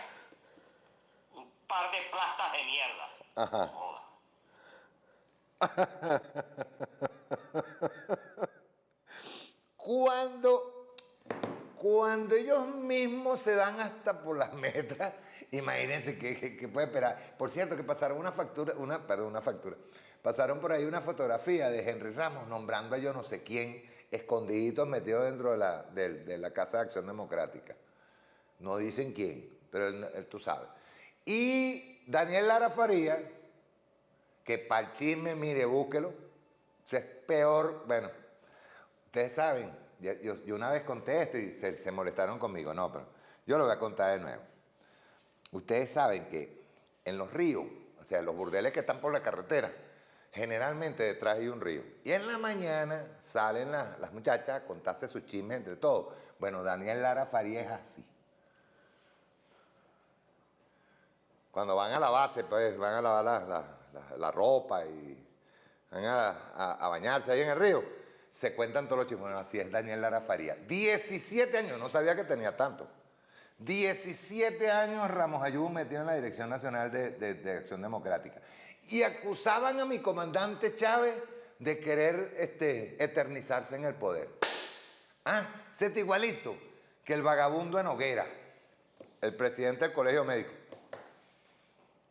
Un par de plastas de mierda. Ajá. Joda. Cuando ellos mismos se dan hasta por las metras, imagínense que puede esperar. Por cierto, que pasaron una factura. Pasaron por ahí una fotografía de Henry Ramos nombrando a yo no sé quién, escondiditos metidos dentro de la Casa de Acción Democrática. No dicen quién, pero él tú sabes. Y Daniel Lara Faría, que para el chisme, mire, búsquelo. O sea, es peor. Bueno, ustedes saben, yo una vez conté esto y se molestaron conmigo. No, pero yo lo voy a contar de nuevo. Ustedes saben que en los ríos, o sea, los burdeles que están por la carretera, generalmente detrás hay un río. Y en la mañana salen las muchachas a contarse sus chismes entre todos. Bueno, Daniel Lara Faría es así. Cuando van a la base, pues van a lavar la ropa y van a bañarse ahí en el río, se cuentan todos los chismes. Bueno, así es Daniel Lara Faría. 17 años, no sabía que tenía tanto. 17 años Ramos Ayub metido en la Dirección Nacional de Acción Democrática. Y acusaban a mi comandante Chávez de querer eternizarse en el poder. Se está igualito que el vagabundo en Hoguera, el presidente del Colegio Médico.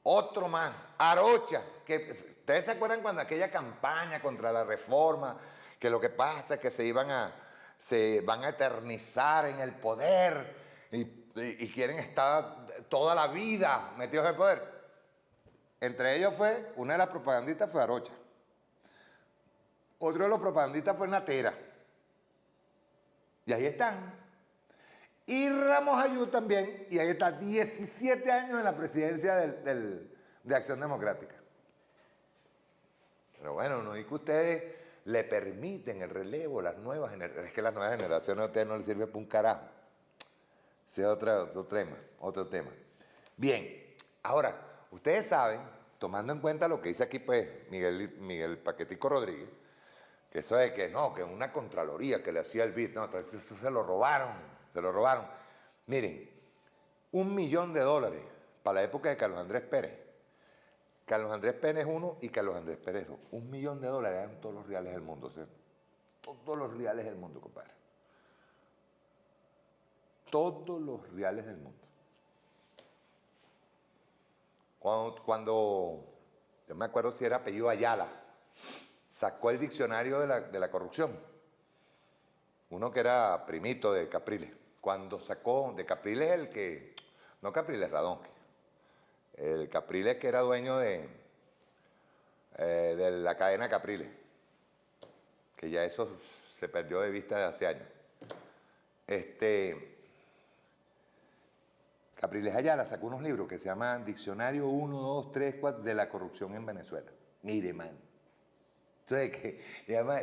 Otro más, Arocha, que ustedes se acuerdan cuando aquella campaña contra la reforma, que lo que pasa es que se van a eternizar en el poder y quieren estar toda la vida metidos en el poder. Entre ellos una de las propagandistas fue Arocha. Otro de los propagandistas fue Natera. Y ahí están. Y Ramos Ayú también, y ahí está, 17 años en la presidencia de Acción Democrática. Pero bueno, no es que ustedes le permiten el relevo, las nuevas generaciones. Es que las nuevas generaciones a ustedes no les sirve para un carajo. Ese es otro tema. Bien, ahora, ustedes saben, tomando en cuenta lo que dice aquí pues Miguel Paquetico Rodríguez, que eso de que no, que una contraloría que le hacía el BID, no, entonces eso se lo robaron. Miren, $1 millón para la época de Carlos Andrés Pérez. Carlos Andrés Pérez 1 y Carlos Andrés Pérez 2. $1 millón eran todos los reales del mundo, ¿sí? Todos los reales del mundo, compadre. Todos los reales del mundo. Cuando yo me acuerdo si era apellido Ayala, sacó el diccionario de la corrupción. Uno que era primito de Capriles. Cuando sacó de Capriles el que, no Capriles, Radonque. El Capriles que era dueño de la cadena Capriles. Que ya eso se perdió de vista de hace años. Capriles Ayala sacó unos libros que se llaman Diccionario 1, 2, 3, 4 de la corrupción en Venezuela. Mire, man. Entonces,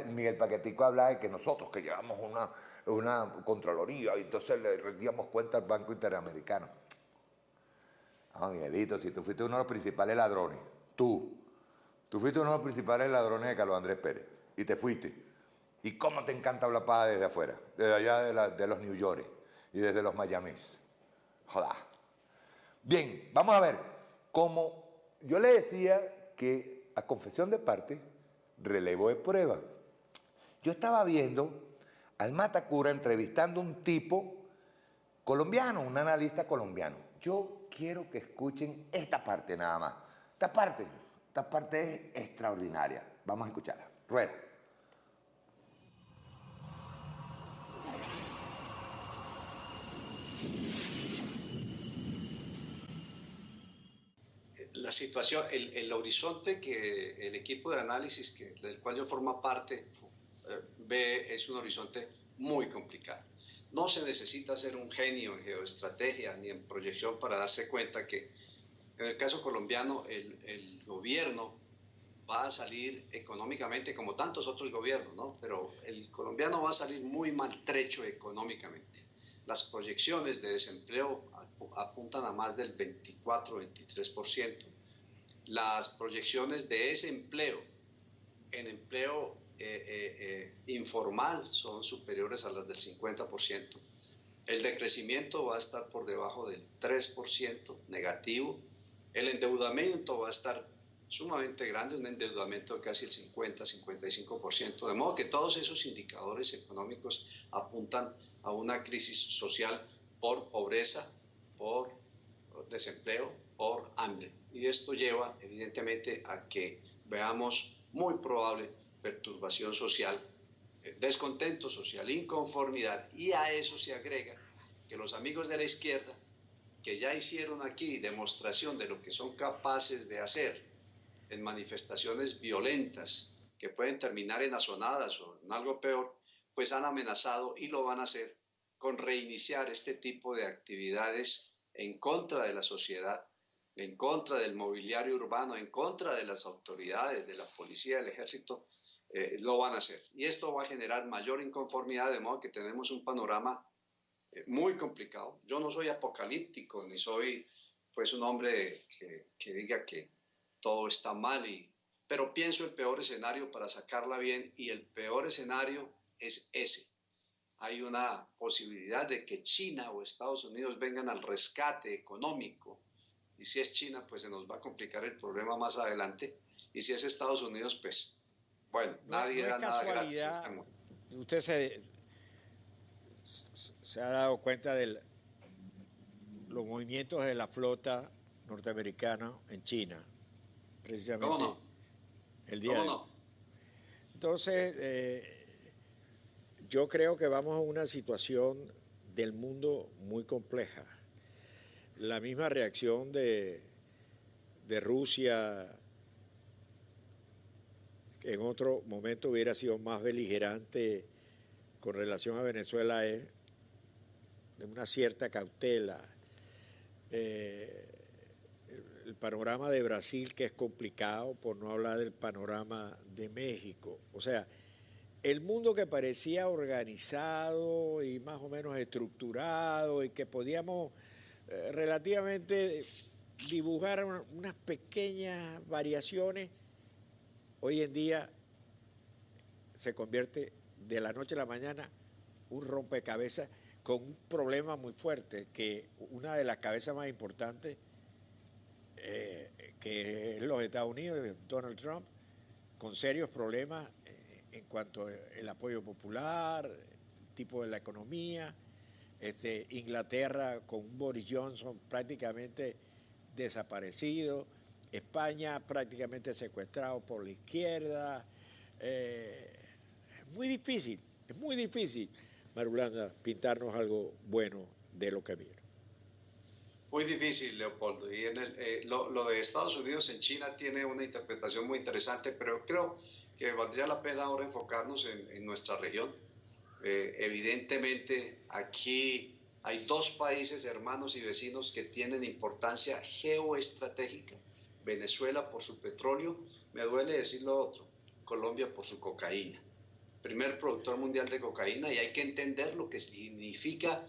Miguel Paquetico hablaba de que nosotros que llevamos una contraloría y entonces le rendíamos cuenta al Banco Interamericano. Ah, Miguelito, si tú fuiste uno de los principales ladrones, tú fuiste uno de los principales ladrones de Carlos Andrés Pérez y te fuiste. ¿Y cómo te encanta hablar paja desde afuera? Desde allá de los New York y desde los Miamis. Joder. Bien, vamos a ver. Como yo le decía que a confesión de parte, relevo de prueba. Yo estaba viendo al Matacura entrevistando a un tipo colombiano, un analista colombiano. Yo quiero que escuchen esta parte nada más. Esta parte es extraordinaria. Vamos a escucharla. Rueda. La situación, el horizonte que el equipo de análisis del cual yo formo parte ve es un horizonte muy complicado. No se necesita ser un genio en geoestrategia ni en proyección para darse cuenta que en el caso colombiano el gobierno va a salir económicamente como tantos otros gobiernos, ¿no? Pero el colombiano va a salir muy maltrecho económicamente. Las proyecciones de desempleo apuntan a más del 24-23%. Las proyecciones de ese empleo en empleo informal son superiores a las del 50%. El decrecimiento va a estar por debajo del 3% negativo. El endeudamiento va a estar sumamente grande, un endeudamiento de casi el 50-55%. De modo que todos esos indicadores económicos apuntan a una crisis social por pobreza, por desempleo, por hambre. Y esto lleva evidentemente a que veamos muy probable perturbación social, descontento social, inconformidad, y a eso se agrega que los amigos de la izquierda, que ya hicieron aquí demostración de lo que son capaces de hacer en manifestaciones violentas que pueden terminar en azonadas o en algo peor, pues han amenazado y lo van a hacer con reiniciar este tipo de actividades en contra de la sociedad, en contra del mobiliario urbano, en contra de las autoridades, de la policía, del ejército, lo van a hacer. Y esto va a generar mayor inconformidad, de modo que tenemos un panorama muy complicado. Yo no soy apocalíptico, ni soy pues un hombre que diga que todo está mal, pero pienso el peor escenario para sacarla bien, y el peor escenario es ese. Hay una posibilidad de que China o Estados Unidos vengan al rescate económico, y si es China, pues se nos va a complicar el problema más adelante, y si es Estados Unidos, pues bueno, nadie da nada gratis en este mundo. Usted se ha dado cuenta de los movimientos de la flota norteamericano en China, precisamente ¿Cómo no? el día ¿Cómo de no? hoy. Entonces, yo creo que vamos a una situación del mundo muy compleja. La misma reacción de Rusia en otro momento hubiera sido más beligerante con relación a Venezuela es de una cierta cautela. El panorama de Brasil, que es complicado, por no hablar del panorama de México. O sea, el mundo que parecía organizado y más o menos estructurado y que podíamos relativamente dibujar unas pequeñas variaciones, hoy en día se convierte de la noche a la mañana un rompecabezas con un problema muy fuerte, que una de las cabezas más importantes, que es los Estados Unidos, Donald Trump, con serios problemas en cuanto al apoyo popular, el tipo de la economía, Inglaterra con un Boris Johnson prácticamente desaparecido, España prácticamente secuestrado por la izquierda. Es muy difícil, Marulanda, pintarnos algo bueno de lo que viene. Muy difícil, Leopoldo. Y lo de Estados Unidos en China tiene una interpretación muy interesante, pero creo que valdría la pena ahora enfocarnos en nuestra región. Evidentemente, aquí hay dos países hermanos y vecinos que tienen importancia geoestratégica. Venezuela por su petróleo, me duele decir lo otro, Colombia por su cocaína. Primer productor mundial de cocaína, y hay que entender lo que significa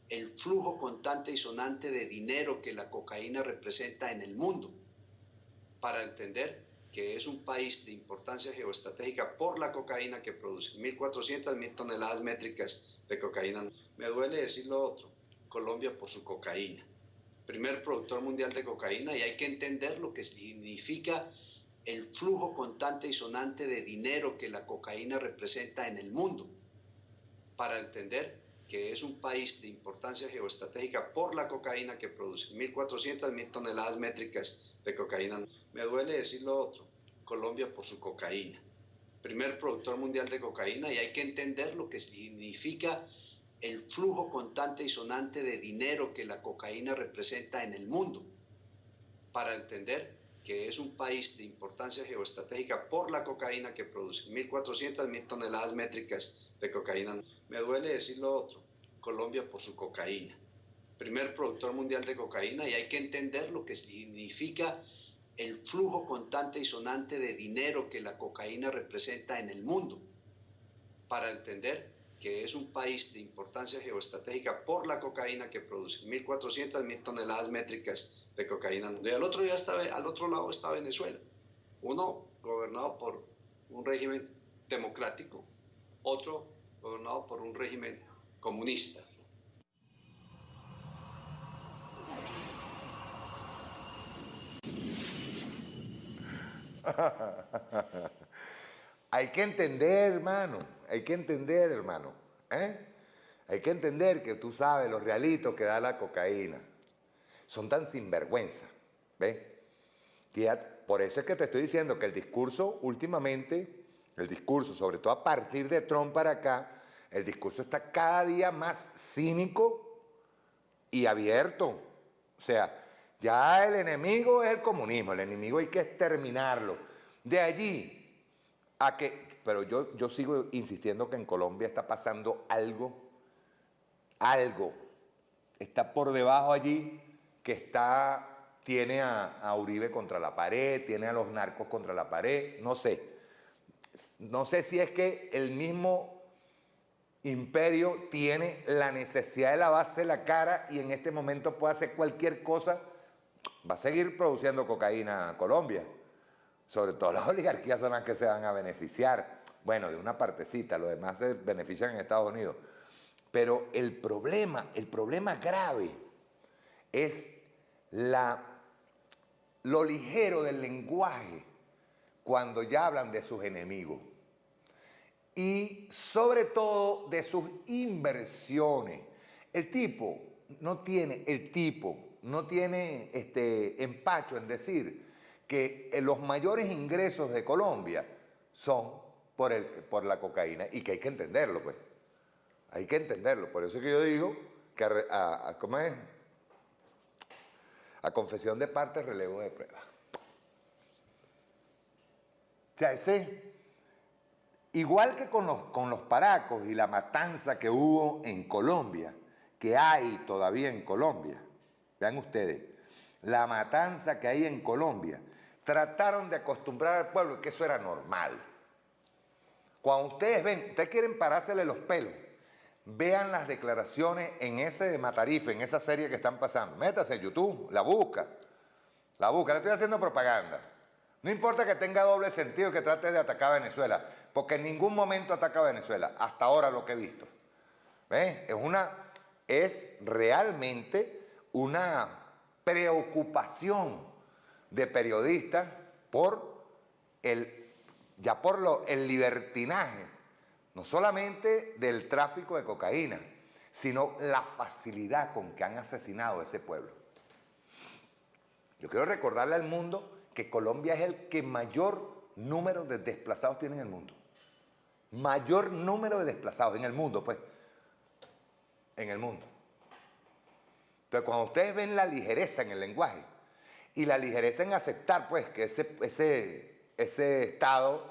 el flujo constante y sonante de dinero que la cocaína representa en el mundo, para entender que es un país de importancia geoestratégica por la cocaína que produce 1.400, 1.000 toneladas métricas de cocaína. Me duele decir lo otro, Colombia por su cocaína. Primer productor mundial de cocaína, y hay que entender lo que significa el flujo constante y sonante de dinero que la cocaína representa en el mundo, para entender que es un país de importancia geoestratégica por la cocaína que produce 1.400, 1.000 toneladas métricas de cocaína. Me duele decir lo otro, Colombia por su cocaína. Primer productor mundial de cocaína, y hay que entender lo que significa el flujo constante y sonante de dinero que la cocaína representa en el mundo, para entender que es un país de importancia geoestratégica por la cocaína que produce 1.400, 1.000 toneladas métricas de cocaína. Me duele decir lo otro, Colombia por su cocaína. Primer productor mundial de cocaína, y hay que entender lo que significa el flujo constante y sonante de dinero que la cocaína representa en el mundo, para entender que es un país de importancia geoestratégica por la cocaína que produce 1.400, 1.000 toneladas métricas de cocaína. Y al otro lado está Venezuela, uno gobernado por un régimen democrático, otro gobernado por un régimen comunista. Hay que entender, hermano. Hay que entender, hermano. Hay que entender que tú sabes los realitos que da la cocaína. Son tan sinvergüenza. ¿Ves? Por eso es que te estoy diciendo que el discurso últimamente, sobre todo a partir de Trump para acá, el discurso está cada día más cínico y abierto. O sea, ya el enemigo es el comunismo, el enemigo hay que exterminarlo. De allí a que, pero yo sigo insistiendo que en Colombia está pasando algo, está por debajo allí que tiene a Uribe contra la pared, tiene a los narcos contra la pared, no sé si es que el mismo imperio tiene la necesidad de lavarse la cara y en este momento puede hacer cualquier cosa. Va a seguir produciendo cocaína a Colombia. Sobre todo las oligarquías son las que se van a beneficiar. Bueno, de una partecita, los demás se benefician en Estados Unidos. Pero el problema grave es lo ligero del lenguaje cuando ya hablan de sus enemigos. Y sobre todo de sus inversiones. El tipo no tiene empacho en decir que los mayores ingresos de Colombia son por la cocaína y que hay que entenderlo, pues. Hay que entenderlo. Por eso es que yo digo que ¿cómo es? A confesión de parte, relevo de prueba. O sea, igual que con los paracos y la matanza que hubo en Colombia, que hay todavía en Colombia, vean ustedes, la matanza que hay en Colombia, trataron de acostumbrar al pueblo que eso era normal. Cuando ustedes quieren parársele los pelos, vean las declaraciones en ese de Matarife, en esa serie que están pasando. Métase en YouTube, la busca, le estoy haciendo propaganda. No importa que tenga doble sentido y que trate de atacar a Venezuela, porque en ningún momento ataca a Venezuela, hasta ahora lo que he visto. ¿Ven? Es realmente una preocupación de periodistas por el libertinaje, no solamente del tráfico de cocaína, sino la facilidad con que han asesinado a ese pueblo. Yo quiero recordarle al mundo que Colombia es el que mayor número de desplazados tiene en el mundo. Mayor número de desplazados en el mundo, pues. En el mundo. Entonces, cuando ustedes ven la ligereza en el lenguaje y la ligereza en aceptar, pues, que ese Estado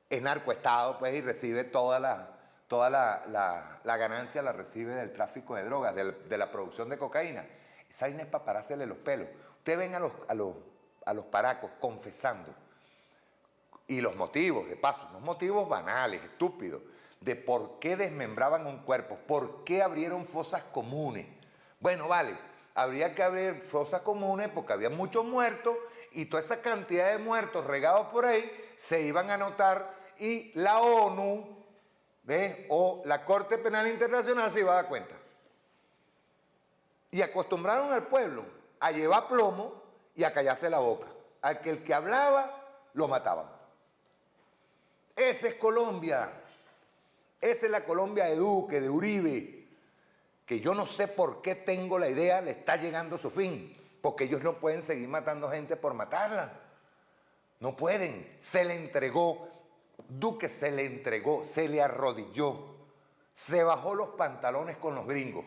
es narcoestado, pues, y recibe toda la ganancia, la recibe del tráfico de drogas, de la producción de cocaína. Esa vaina es para parársele los pelos. Ustedes ven a los paracos confesando. Y los motivos, de paso, unos motivos banales, estúpidos, de por qué desmembraban un cuerpo, por qué abrieron fosas comunes. Bueno, vale, habría que abrir fosas comunes porque había muchos muertos y toda esa cantidad de muertos regados por ahí se iban a notar y la ONU o la Corte Penal Internacional se iba a dar cuenta. Y acostumbraron al pueblo a llevar plomo y a callarse la boca. Al que el que hablaba, lo mataban. Esa es Colombia. Esa es la Colombia de Duque, de Uribe, que yo no sé por qué tengo la idea, le está llegando su fin, porque ellos no pueden seguir matando gente por matarla. No pueden. Se le entregó, Duque se le entregó, se le arrodilló, se bajó los pantalones con los gringos.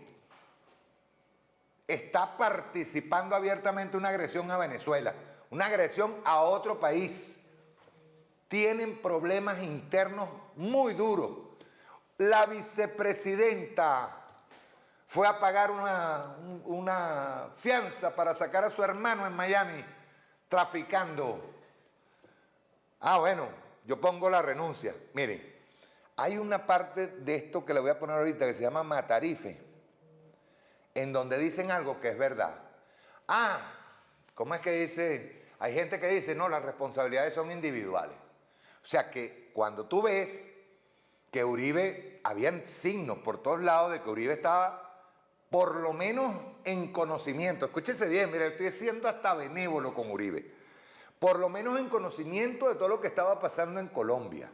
Está participando abiertamente en una agresión a Venezuela, una agresión a otro país. Tienen problemas internos muy duros. La vicepresidenta fue a pagar una fianza para sacar a su hermano en Miami traficando. Ah, bueno, yo pongo la renuncia. Miren, hay una parte de esto que le voy a poner ahorita que se llama Matarife, en donde dicen algo que es verdad. Ah, ¿cómo es que dice? Hay gente que dice, no, las responsabilidades son individuales. O sea que cuando tú ves que Uribe, habían signos por todos lados de que Uribe estaba por lo menos en conocimiento. Escúchese bien, mire, estoy siendo hasta benévolo con Uribe. Por lo menos en conocimiento de todo lo que estaba pasando en Colombia.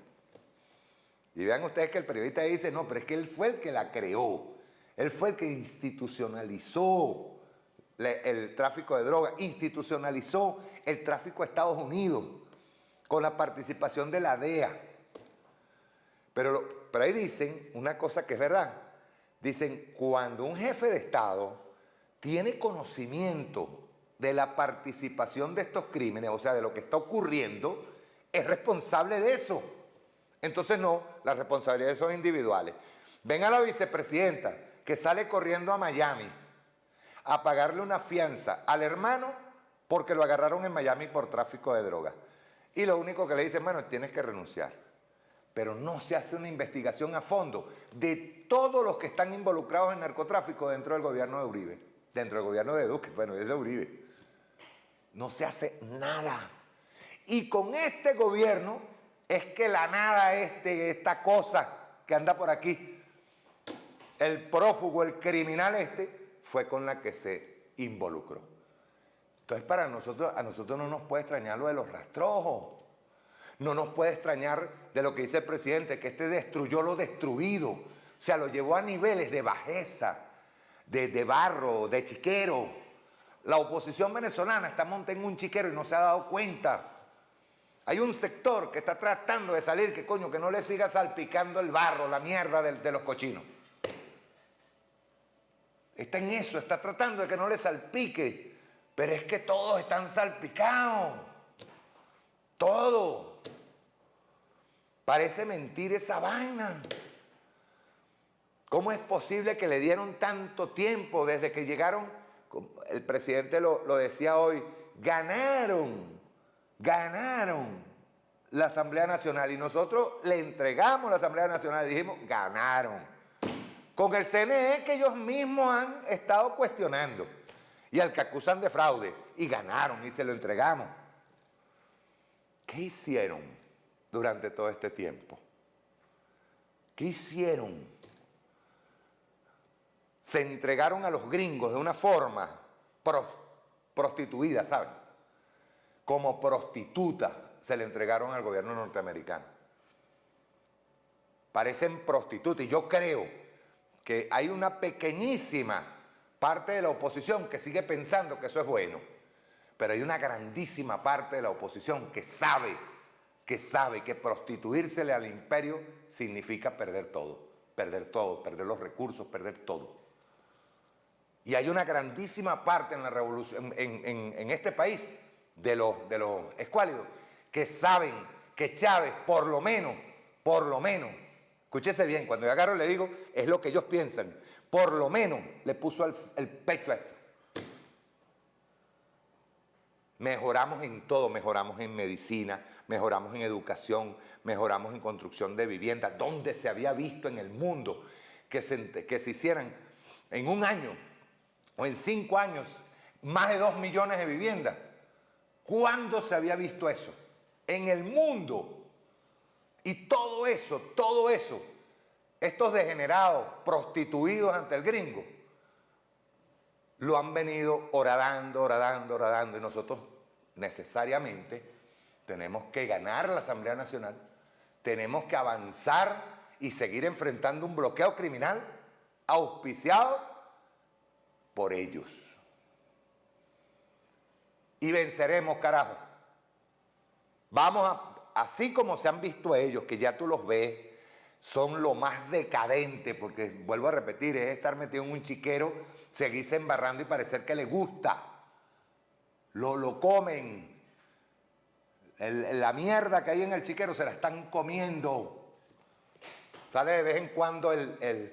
Y vean ustedes que el periodista dice, no, pero es que él fue el que la creó. Él fue el que institucionalizó el tráfico de drogas, institucionalizó el tráfico a Estados Unidos con la participación de la DEA. Pero ahí dicen una cosa que es verdad. Dicen, cuando un jefe de Estado tiene conocimiento de la participación de estos crímenes, o sea, de lo que está ocurriendo, es responsable de eso. Entonces no, las responsabilidades son individuales. Ven a la vicepresidenta que sale corriendo a Miami a pagarle una fianza al hermano porque lo agarraron en Miami por tráfico de drogas. Y lo único que le dicen, bueno, tienes que renunciar. Pero no se hace una investigación a fondo de todos los que están involucrados en narcotráfico dentro del gobierno de Uribe, dentro del gobierno de Duque, bueno, es de Uribe. No se hace nada. Y con este gobierno es que la nada esta cosa que anda por aquí, el prófugo, el criminal fue con la que se involucró. Entonces a nosotros no nos puede extrañar lo de los rastrojos. No nos puede extrañar de lo que dice el presidente, que destruyó lo destruido. O sea, lo llevó a niveles de bajeza, de barro, de chiquero. La oposición venezolana está montada en un chiquero y no se ha dado cuenta. Hay un sector que está tratando de salir, que coño, que no le siga salpicando el barro, la mierda de los cochinos. Está en eso, está tratando de que no le salpique. Pero es que todos están salpicados. Todo. Parece mentir esa vaina. ¿Cómo es posible que le dieron tanto tiempo desde que llegaron? El presidente lo decía hoy, ganaron la Asamblea Nacional y nosotros le entregamos la Asamblea Nacional y dijimos, ganaron. Con el CNE que ellos mismos han estado cuestionando y al que acusan de fraude, y ganaron y se lo entregamos. ¿Qué hicieron durante todo este tiempo? ¿Qué hicieron? Se entregaron a los gringos de una forma prostituida, ¿saben? Como prostituta se le entregaron al gobierno norteamericano. Parecen prostitutas y yo creo que hay una pequeñísima parte de la oposición que sigue pensando que eso es bueno, pero hay una grandísima parte de la oposición que sabe que prostituírsele al imperio significa perder todo, perder los recursos, perder todo. Y hay una grandísima parte en la revolución, en este país, de los escuálidos, que saben que Chávez, por lo menos, escúchese bien, cuando yo agarro le digo, es lo que ellos piensan, por lo menos le puso el pecho a esto. Mejoramos en todo, mejoramos en medicina, mejoramos en educación, mejoramos en construcción de viviendas, donde se había visto en el mundo que se hicieran en un año o en 5 años más de 2 millones de viviendas. ¿Cuándo se había visto eso? En el mundo. Y todo eso, estos degenerados, prostituidos ante el gringo, lo han venido horadando, y nosotros necesariamente tenemos que ganar la Asamblea Nacional, tenemos que avanzar y seguir enfrentando un bloqueo criminal auspiciado por ellos. Y venceremos, carajo. Así como se han visto ellos, que ya tú los ves, son lo más decadente, porque vuelvo a repetir, es estar metido en un chiquero, seguirse embarrando y parecer que le gusta. Lo comen. La mierda que hay en el chiquero se la están comiendo. Sale de vez en cuando el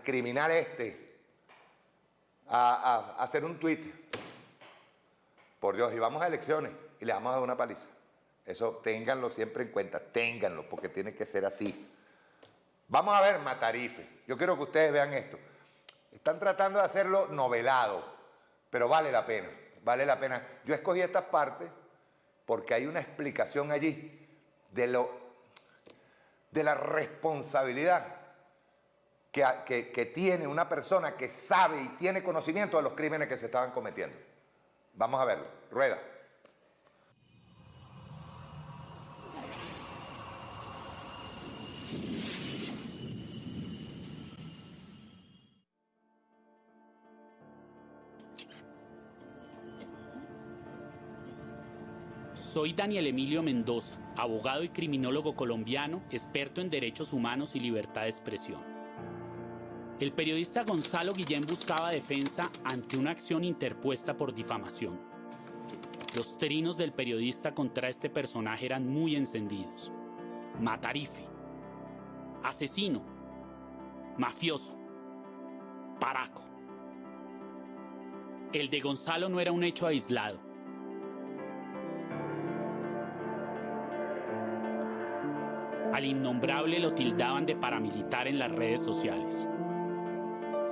criminal a hacer un tuit. Por Dios, y vamos a elecciones y le vamos a dar una paliza. Eso ténganlo siempre en cuenta, ténganlo, porque tiene que ser así. Vamos a ver Matarife. Yo quiero que ustedes vean esto. Están tratando de hacerlo novelado, pero vale la pena, vale la pena. Yo escogí estas partes porque hay una explicación allí de la responsabilidad que tiene una persona que sabe y tiene conocimiento de los crímenes que se estaban cometiendo. Vamos a verlo. Rueda. Soy Daniel Emilio Mendoza, abogado y criminólogo colombiano, experto en derechos humanos y libertad de expresión. El periodista Gonzalo Guillén buscaba defensa ante una acción interpuesta por difamación. Los trinos del periodista contra este personaje eran muy encendidos. Matarife, asesino, mafioso, paraco. El de Gonzalo no era un hecho aislado. Al innombrable lo tildaban de paramilitar en las redes sociales.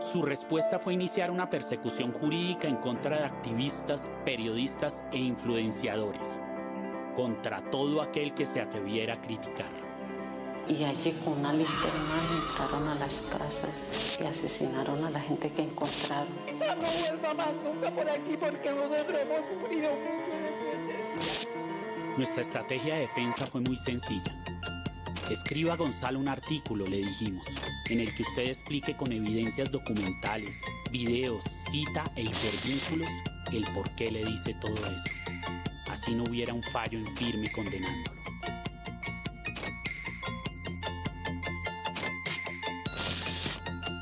Su respuesta fue iniciar una persecución jurídica en contra de activistas, periodistas e influenciadores, contra todo aquel que se atreviera a criticarlo. Y allí con una lista en mano entraron a las casas y asesinaron a la gente que encontraron. No vuelva más nunca por aquí porque nosotros hemos sufrido mucho desde ese día. Nuestra estrategia de defensa fue muy sencilla. Escriba a Gonzalo un artículo, le dijimos, en el que usted explique con evidencias documentales, videos, cita e hipervínculos el por qué le dice todo eso. Así no hubiera un fallo en firme condenándolo.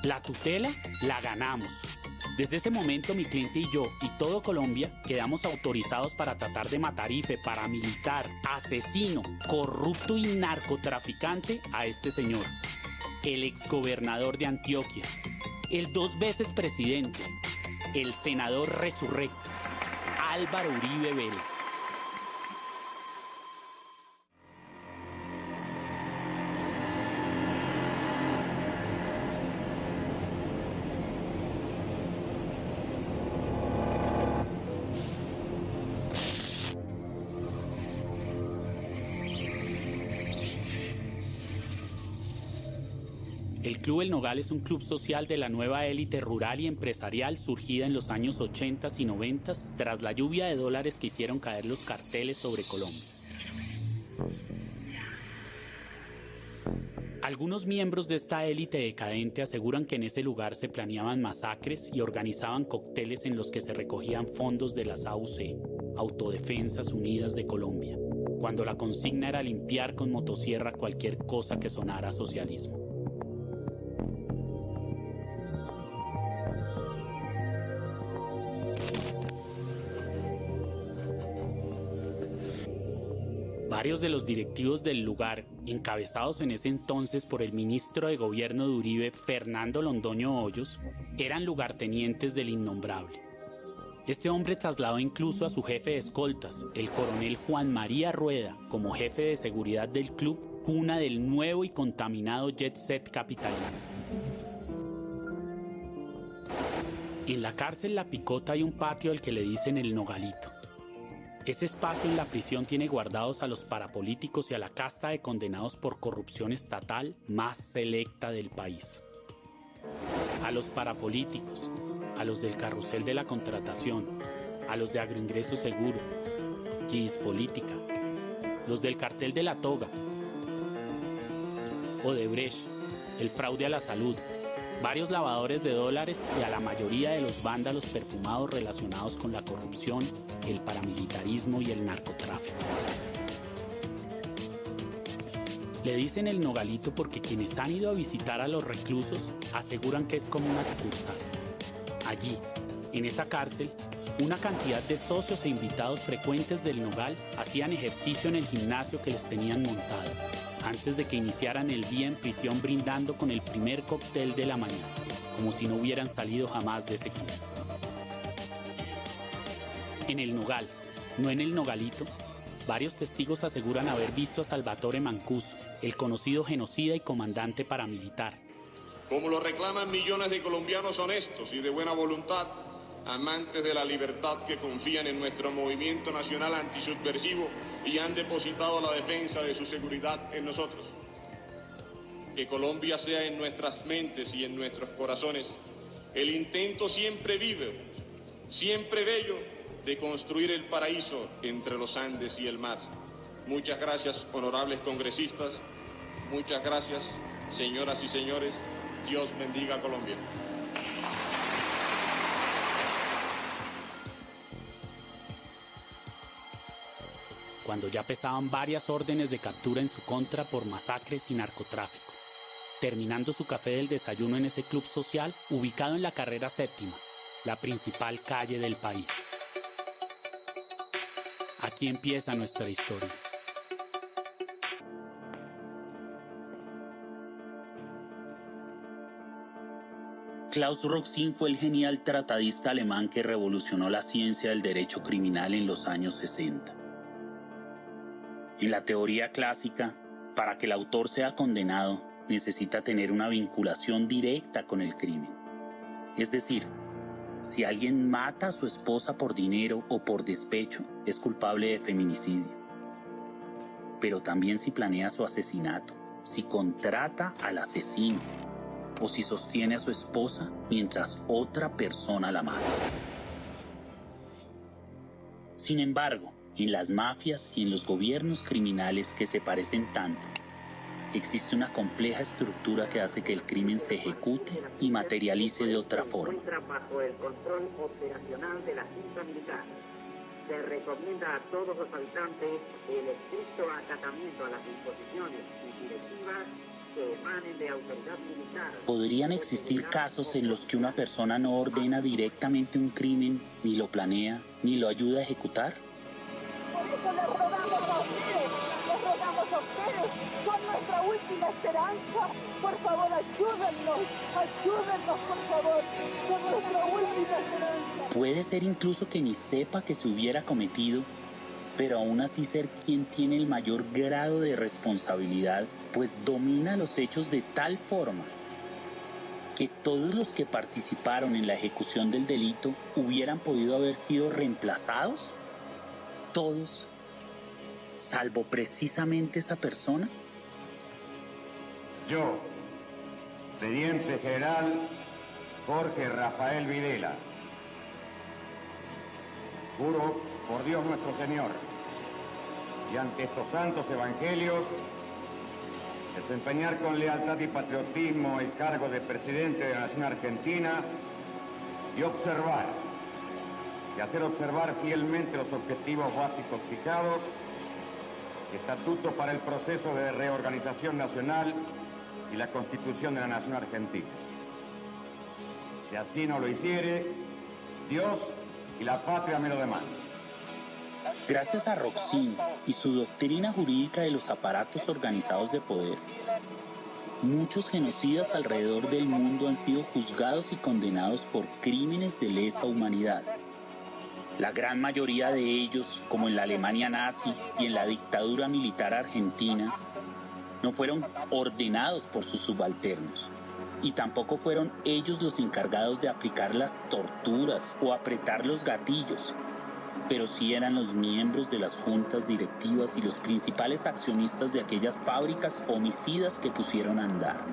La tutela la ganamos. Desde ese momento mi cliente y yo y todo Colombia quedamos autorizados para tratar de matarife, paramilitar, asesino, corrupto y narcotraficante a este señor, el exgobernador de Antioquia, el 2 veces presidente, el senador resurrecto, Álvaro Uribe Vélez. El Club El Nogal es un club social de la nueva élite rural y empresarial surgida en los años 80 y 90 tras la lluvia de dólares que hicieron caer los carteles sobre Colombia. Algunos miembros de esta élite decadente aseguran que en ese lugar se planeaban masacres y organizaban cócteles en los que se recogían fondos de las AUC, Autodefensas Unidas de Colombia, cuando la consigna era limpiar con motosierra cualquier cosa que sonara a socialismo. Varios de los directivos del lugar, encabezados en ese entonces por el ministro de Gobierno de Uribe, Fernando Londoño Hoyos, eran lugartenientes del innombrable. Este hombre trasladó incluso a su jefe de escoltas, el coronel Juan María Rueda, como jefe de seguridad del club, cuna del nuevo y contaminado jet set capitalino. En la cárcel La Picota hay un patio al que le dicen el Nogalito. Ese espacio en la prisión tiene guardados a los parapolíticos y a la casta de condenados por corrupción estatal más selecta del país. A los parapolíticos, a los del carrusel de la contratación, a los de agroingreso seguro, Gis Política, los del cartel de la toga, Odebrecht, el fraude a la salud, varios lavadores de dólares y a la mayoría de los vándalos perfumados relacionados con la corrupción, el paramilitarismo y el narcotráfico. Le dicen el Nogalito porque quienes han ido a visitar a los reclusos aseguran que es como una sucursal. Allí, en esa cárcel, una cantidad de socios e invitados frecuentes del Nogal hacían ejercicio en el gimnasio que les tenían montado, antes de que iniciaran el día en prisión brindando con el primer cóctel de la mañana, como si no hubieran salido jamás de ese club. En el Nogal, no en el Nogalito, varios testigos aseguran haber visto a Salvatore Mancuso, el conocido genocida y comandante paramilitar. Como lo reclaman millones de colombianos honestos y de buena voluntad, amantes de la libertad que confían en nuestro movimiento nacional antisubversivo y han depositado la defensa de su seguridad en nosotros. Que Colombia sea en nuestras mentes y en nuestros corazones el intento siempre vivo, siempre bello, de construir el paraíso entre los Andes y el mar. Muchas gracias, honorables congresistas. Muchas gracias, señoras y señores. Dios bendiga a Colombia. Cuando ya pesaban varias órdenes de captura en su contra por masacres y narcotráfico, terminando su café del desayuno en ese club social ubicado en la carrera 7ª, la principal calle del país. Aquí empieza nuestra historia. Klaus Roxin fue el genial tratadista alemán que revolucionó la ciencia del derecho criminal en los años 60. En la teoría clásica, para que el autor sea condenado, necesita tener una vinculación directa con el crimen. Es decir, si alguien mata a su esposa por dinero o por despecho, es culpable de feminicidio. Pero también si planea su asesinato, si contrata al asesino, o si sostiene a su esposa mientras otra persona la mata. Sin embargo, en las mafias y en los gobiernos criminales que se parecen tanto, existe una compleja estructura que hace que el crimen se ejecute y materialice de otra forma. Se encuentra bajo el control operacional de la Junta Militar. Se recomienda a todos los habitantes el estricto acatamiento a las disposiciones y directivas que emanen de autoridad militar. ¿Podrían existir casos en los que una persona no ordena directamente un crimen, ni lo planea, ni lo ayuda a ejecutar? Por eso les rogamos a ustedes, son nuestra última esperanza. Por favor, ayúdennos, por favor, son nuestra última esperanza. Puede ser incluso que ni sepa que se hubiera cometido, pero aún así ser quien tiene el mayor grado de responsabilidad, pues domina los hechos de tal forma que todos los que participaron en la ejecución del delito hubieran podido haber sido reemplazados. Todos, salvo precisamente esa persona. Yo, teniente general Jorge Rafael Videla, juro por Dios nuestro Señor y ante estos santos evangelios desempeñar con lealtad y patriotismo el cargo de presidente de la Nación Argentina y observar y hacer observar fielmente los objetivos básicos fijados, estatuto para el proceso de reorganización nacional y la Constitución de la Nación Argentina. Si así no lo hiciere, Dios y la patria me lo demandan. Gracias a Roxin y su doctrina jurídica de los aparatos organizados de poder, muchos genocidas alrededor del mundo han sido juzgados y condenados por crímenes de lesa humanidad. La gran mayoría de ellos, como en la Alemania nazi y en la dictadura militar argentina, no fueron ordenados por sus subalternos, y tampoco fueron ellos los encargados de aplicar las torturas o apretar los gatillos, pero sí eran los miembros de las juntas directivas y los principales accionistas de aquellas fábricas homicidas que pusieron a andar.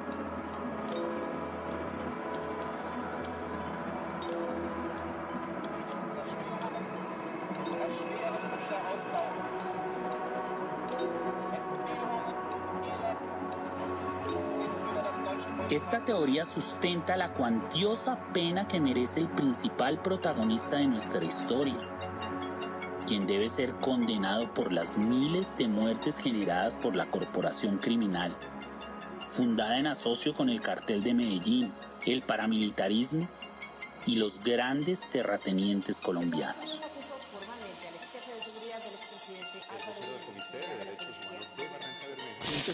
Esta teoría sustenta la cuantiosa pena que merece el principal protagonista de nuestra historia, quien debe ser condenado por las miles de muertes generadas por la corporación criminal, fundada en asocio con el cartel de Medellín, el paramilitarismo y los grandes terratenientes colombianos.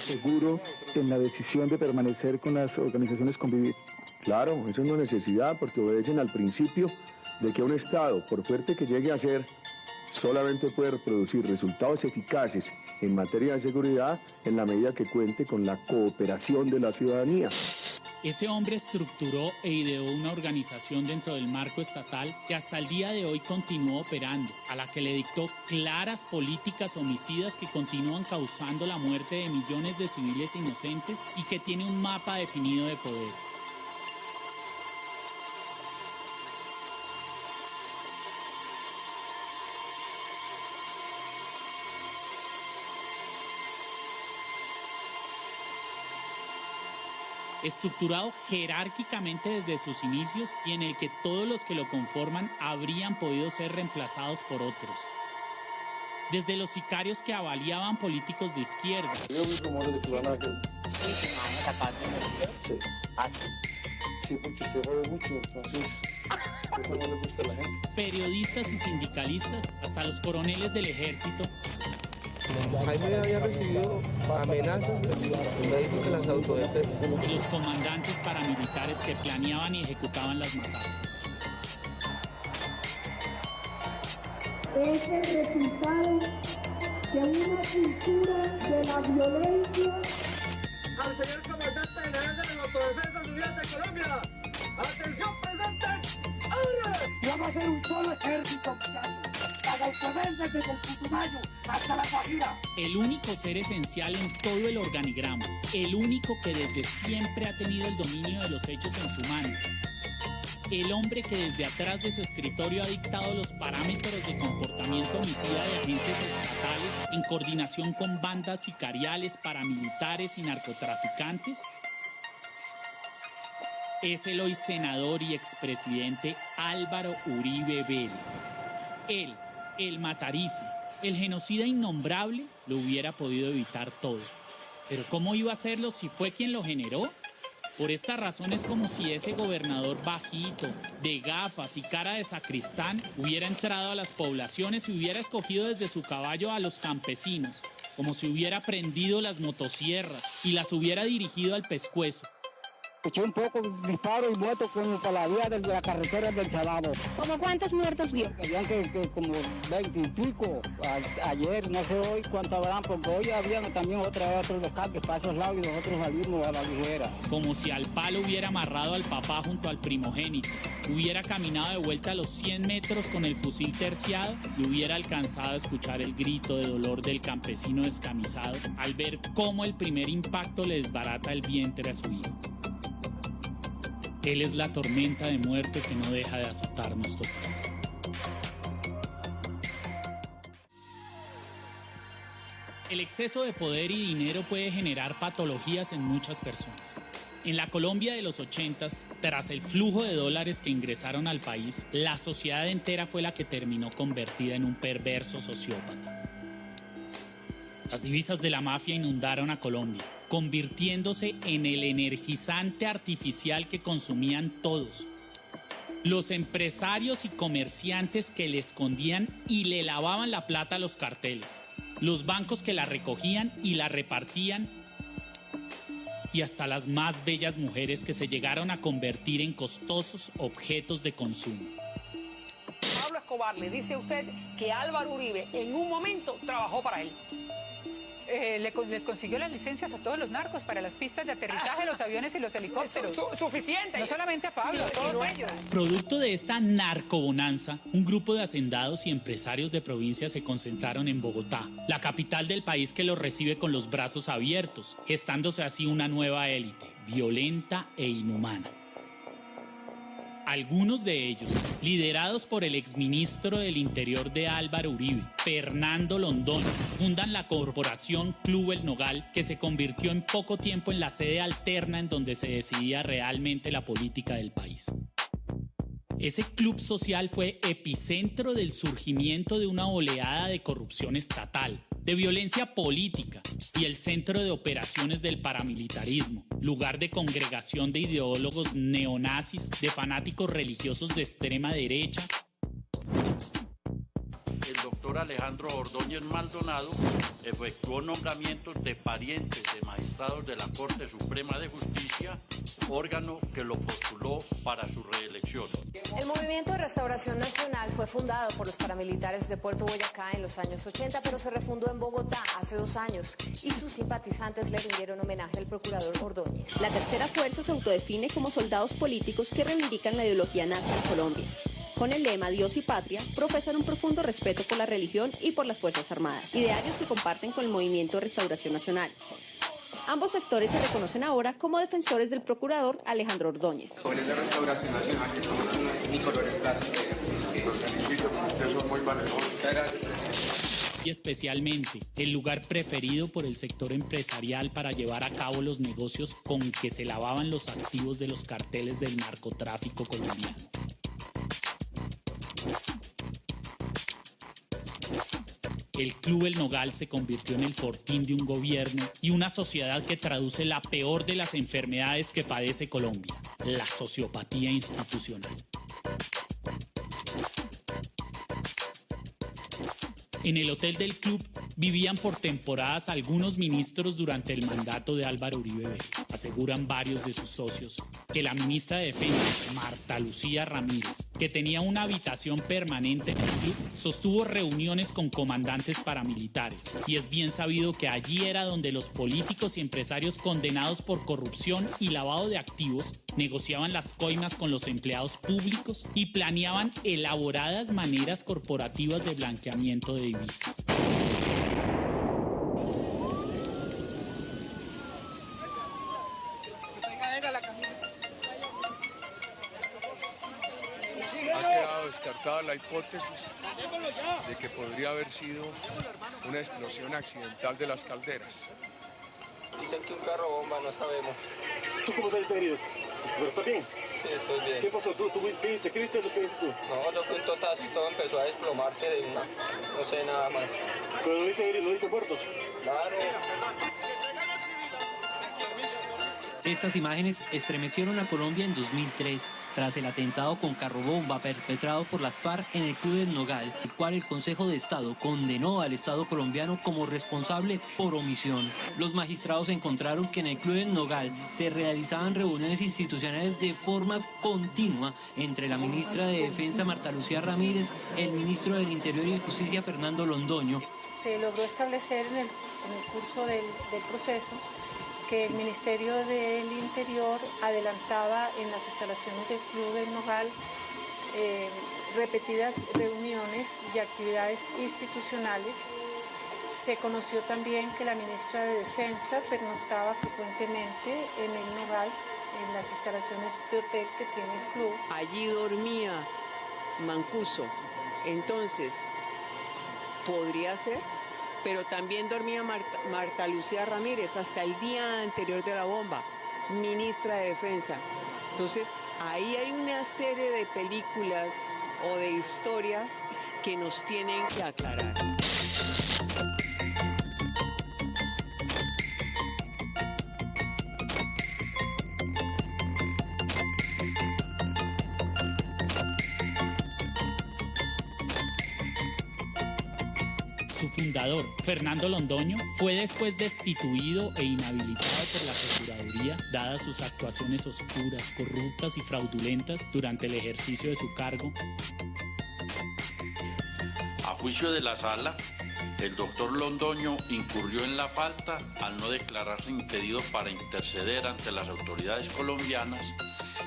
Seguro en la decisión de permanecer con las organizaciones convivientes. Claro, eso es una necesidad porque obedecen al principio de que un Estado, por fuerte que llegue a ser, solamente puede producir resultados eficaces en materia de seguridad en la medida que cuente con la cooperación de la ciudadanía. Ese hombre estructuró e ideó una organización dentro del marco estatal que hasta el día de hoy continúa operando, a la que le dictó claras políticas homicidas que continúan causando la muerte de millones de civiles inocentes y que tiene un mapa definido de poder. Estructurado jerárquicamente desde sus inicios y en el que todos los que lo conforman habrían podido ser reemplazados por otros. Desde los sicarios que avaliaban políticos de izquierda. Yo vi rumores de que van a... Sí. Sí, porque usted jode mucho, entonces eso no le gusta a la gente. Periodistas y sindicalistas, hasta los coroneles del ejército. Jaime había recibido amenazas y me dijo que las autodefensas. Y los comandantes paramilitares que planeaban y ejecutaban las masacres. Es el resultado de una cultura de la violencia. Al señor comandante general de la Autodefensa Unidad de Colombia. ¡Atención, presente! ¡Ahora! Y vamos a hacer un solo ejército, para el que venga desde el Putumayo hasta la Guajira. El único ser esencial en todo el organigrama, el único que desde siempre ha tenido el dominio de los hechos en su mano. el hombre que desde atrás de su escritorio ha dictado los parámetros de comportamiento homicida de agentes estatales en coordinación con bandas sicariales, paramilitares y narcotraficantes? Es el hoy senador y expresidente Álvaro Uribe Vélez. Él, el matarife, el genocida innombrable, lo hubiera podido evitar todo. Pero ¿cómo iba a hacerlo si fue quien lo generó? Por esta razón es como si ese gobernador bajito, de gafas y cara de sacristán, hubiera entrado a las poblaciones y hubiera escogido desde su caballo a los campesinos, como si hubiera prendido las motosierras y las hubiera dirigido al pescuezo. Escuché un poco disparo y muertos como para la vía de la carretera del Salado. ¿Cómo cuántos muertos vio? Habían que como 20 y pico. Ayer, no sé hoy cuánto habrán, porque hoy habían también otros descargues para esos lados y nosotros salimos a la ligera. Como si al palo hubiera amarrado al papá junto al primogénito, hubiera caminado de vuelta a los 100 metros con el fusil terciado y hubiera alcanzado a escuchar el grito de dolor del campesino descamisado al ver cómo el primer impacto le desbarata el vientre a su hijo. Él es la tormenta de muerte que no deja de azotar nuestro país. El exceso de poder y dinero puede generar patologías en muchas personas. En la Colombia de los 80s, tras el flujo de dólares que ingresaron al país, la sociedad entera fue la que terminó convertida en un perverso sociópata. Las divisas de la mafia inundaron a Colombia, convirtiéndose en el energizante artificial que consumían todos. Los empresarios y comerciantes que le escondían y le lavaban la plata a los carteles, los bancos que la recogían y la repartían, y hasta las más bellas mujeres que se llegaron a convertir en costosos objetos de consumo. Pablo Escobar le dice a usted que Álvaro Uribe en un momento trabajó para él. Les consiguió las licencias a todos los narcos para las pistas de aterrizaje, los aviones y los helicópteros. Suficiente. No solamente a Pablo, a todos ellos. Producto de esta narcobonanza, un grupo de hacendados y empresarios de provincia se concentraron en Bogotá, la capital del país que los recibe con los brazos abiertos, gestándose así una nueva élite, violenta e inhumana. Algunos de ellos, liderados por el exministro del Interior de Álvaro Uribe, Fernando Londoño, fundan la corporación Club El Nogal, que se convirtió en poco tiempo en la sede alterna en donde se decidía realmente la política del país. Ese club social fue epicentro del surgimiento de una oleada de corrupción estatal, de violencia política y el centro de operaciones del paramilitarismo, lugar de congregación de ideólogos neonazis, de fanáticos religiosos de extrema derecha. El doctor Alejandro Ordóñez Maldonado efectuó nombramientos de parientes de magistrados de la Corte Suprema de Justicia, órgano que lo postuló para su reelección. El Movimiento de Restauración Nacional fue fundado por los paramilitares de Puerto Boyacá en los años 80, pero se refundó en Bogotá hace 2 años y sus simpatizantes le rindieron homenaje al procurador Ordóñez. La tercera fuerza se autodefine como soldados políticos que reivindican la ideología nazi en Colombia. Con el lema Dios y Patria, profesan un profundo respeto por la religión y por las Fuerzas Armadas, idearios que comparten con el Movimiento de Restauración Nacional. Ambos sectores se reconocen ahora como defensores del procurador Alejandro Ordóñez. Jóvenes de Restauración Nacional, que son mi color en plata, los felicito, ustedes son muy valerosos. Y especialmente el lugar preferido por el sector empresarial para llevar a cabo los negocios con que se lavaban los activos de los carteles del narcotráfico colombiano. El Club El Nogal se convirtió en el fortín de un gobierno y una sociedad que traduce la peor de las enfermedades que padece Colombia, la sociopatía institucional. En el hotel del club vivían por temporadas algunos ministros durante el mandato de Álvaro Uribe Vélez. Aseguran varios de sus socios que la ministra de Defensa, Marta Lucía Ramírez, que tenía una habitación permanente en el club, sostuvo reuniones con comandantes paramilitares. Y es bien sabido que allí era donde los políticos y empresarios condenados por corrupción y lavado de activos negociaban las coimas con los empleados públicos y planeaban elaboradas maneras corporativas de blanqueamiento de divisas. descartada la hipótesis de que podría haber sido una explosión accidental de las calderas. Dicen que un carro bomba, no sabemos. ¿Tú cómo saliste herido? ¿Pero estás bien? Sí, estoy bien. ¿Qué pasó? ¿Tú viste? ¿Qué viste? ¿Lo que viste tú? No, yo fui un totazo y todo empezó a desplomarse de una. No sé nada más. ¿Pero no viste heridos? ¿No viste muertos? Claro. Estas imágenes estremecieron a Colombia en 2003, tras el atentado con carrobomba perpetrado por las FARC en el Club del Nogal, el cual el Consejo de Estado condenó al Estado colombiano como responsable por omisión. Los magistrados encontraron que en el Club del Nogal se realizaban reuniones institucionales de forma continua entre la ministra de Defensa Marta Lucía Ramírez, el ministro del Interior y Justicia Fernando Londoño. Se logró establecer en el curso del proceso que el Ministerio del Interior adelantaba en las instalaciones del Club del Nogal repetidas reuniones y actividades institucionales. Se conoció también que la ministra de Defensa pernoctaba frecuentemente en el Nogal, en las instalaciones de hotel que tiene el club. Allí dormía Mancuso, entonces podría ser, pero también dormía Marta Lucía Ramírez hasta el día anterior de la bomba, ministra de Defensa. Entonces, ahí hay una serie de películas o de historias que nos tienen que aclarar. Su fundador, Fernando Londoño, fue después destituido e inhabilitado por la Procuraduría, dadas sus actuaciones oscuras, corruptas y fraudulentas durante el ejercicio de su cargo. A juicio de la sala, el doctor Londoño incurrió en la falta al no declararse impedido para interceder ante las autoridades colombianas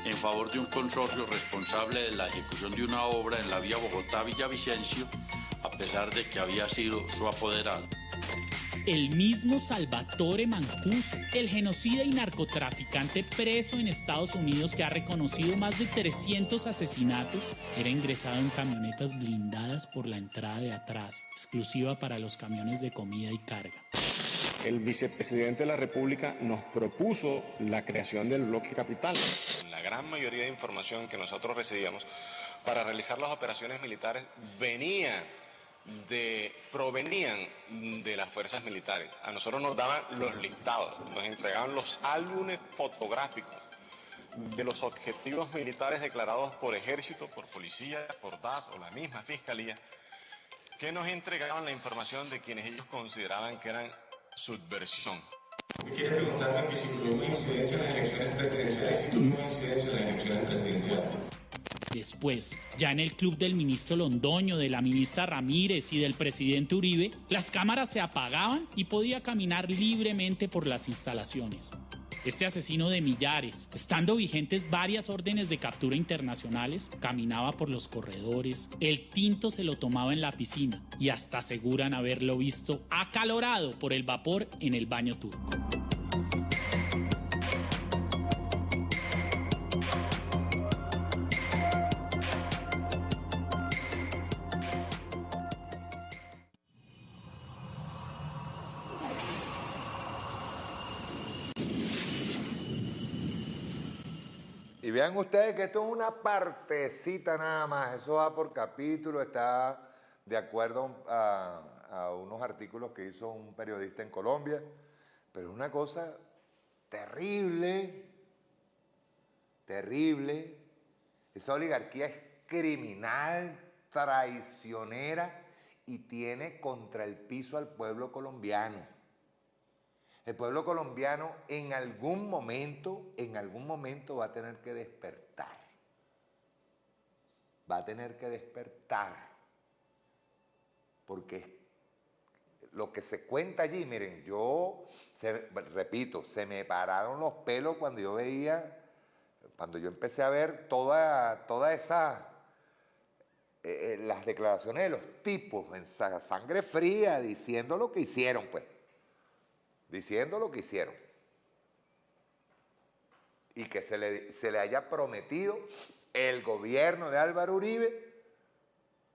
en favor de un consorcio responsable de la ejecución de una obra en la vía Bogotá-Villavicencio, a pesar de que había sido su apoderado. El mismo Salvatore Mancuso, el genocida y narcotraficante preso en Estados Unidos que ha reconocido más de 300 asesinatos, era ingresado en camionetas blindadas por la entrada de atrás, exclusiva para los camiones de comida y carga. El vicepresidente de la República nos propuso la creación del bloque capital. La gran mayoría de información que nosotros recibíamos para realizar las operaciones militares provenían de las fuerzas militares. A nosotros nos daban los listados, nos entregaban los álbumes fotográficos de los objetivos militares declarados por ejército, por policía, por DAS o la misma fiscalía, que nos entregaban la información de quienes ellos consideraban que eran subversión. Quiero preguntarme que si tuvo incidencia en las elecciones presidenciales, si tuvo incidencia en las elecciones presidenciales. Después, ya en el club del ministro Londoño, de la ministra Ramírez y del presidente Uribe, las cámaras se apagaban y podía caminar libremente por las instalaciones. Este asesino de millares, estando vigentes varias órdenes de captura internacionales, caminaba por los corredores, el tinto se lo tomaba en la piscina y hasta aseguran haberlo visto acalorado por el vapor en el baño turco. Y vean ustedes que esto es una partecita nada más, eso va por capítulo, está de acuerdo a unos artículos que hizo un periodista en Colombia, pero es una cosa terrible, terrible. Esa oligarquía es criminal, traicionera y tiene contra el piso al pueblo colombiano. El pueblo colombiano en algún momento va a tener que despertar. Va a tener que despertar. Porque lo que se cuenta allí, miren, repito, se me pararon los pelos cuando yo empecé a ver toda esa, las declaraciones de los tipos en sangre fría diciendo lo que hicieron, pues. Diciendo lo que hicieron. Y que se le haya prometido el gobierno de Álvaro Uribe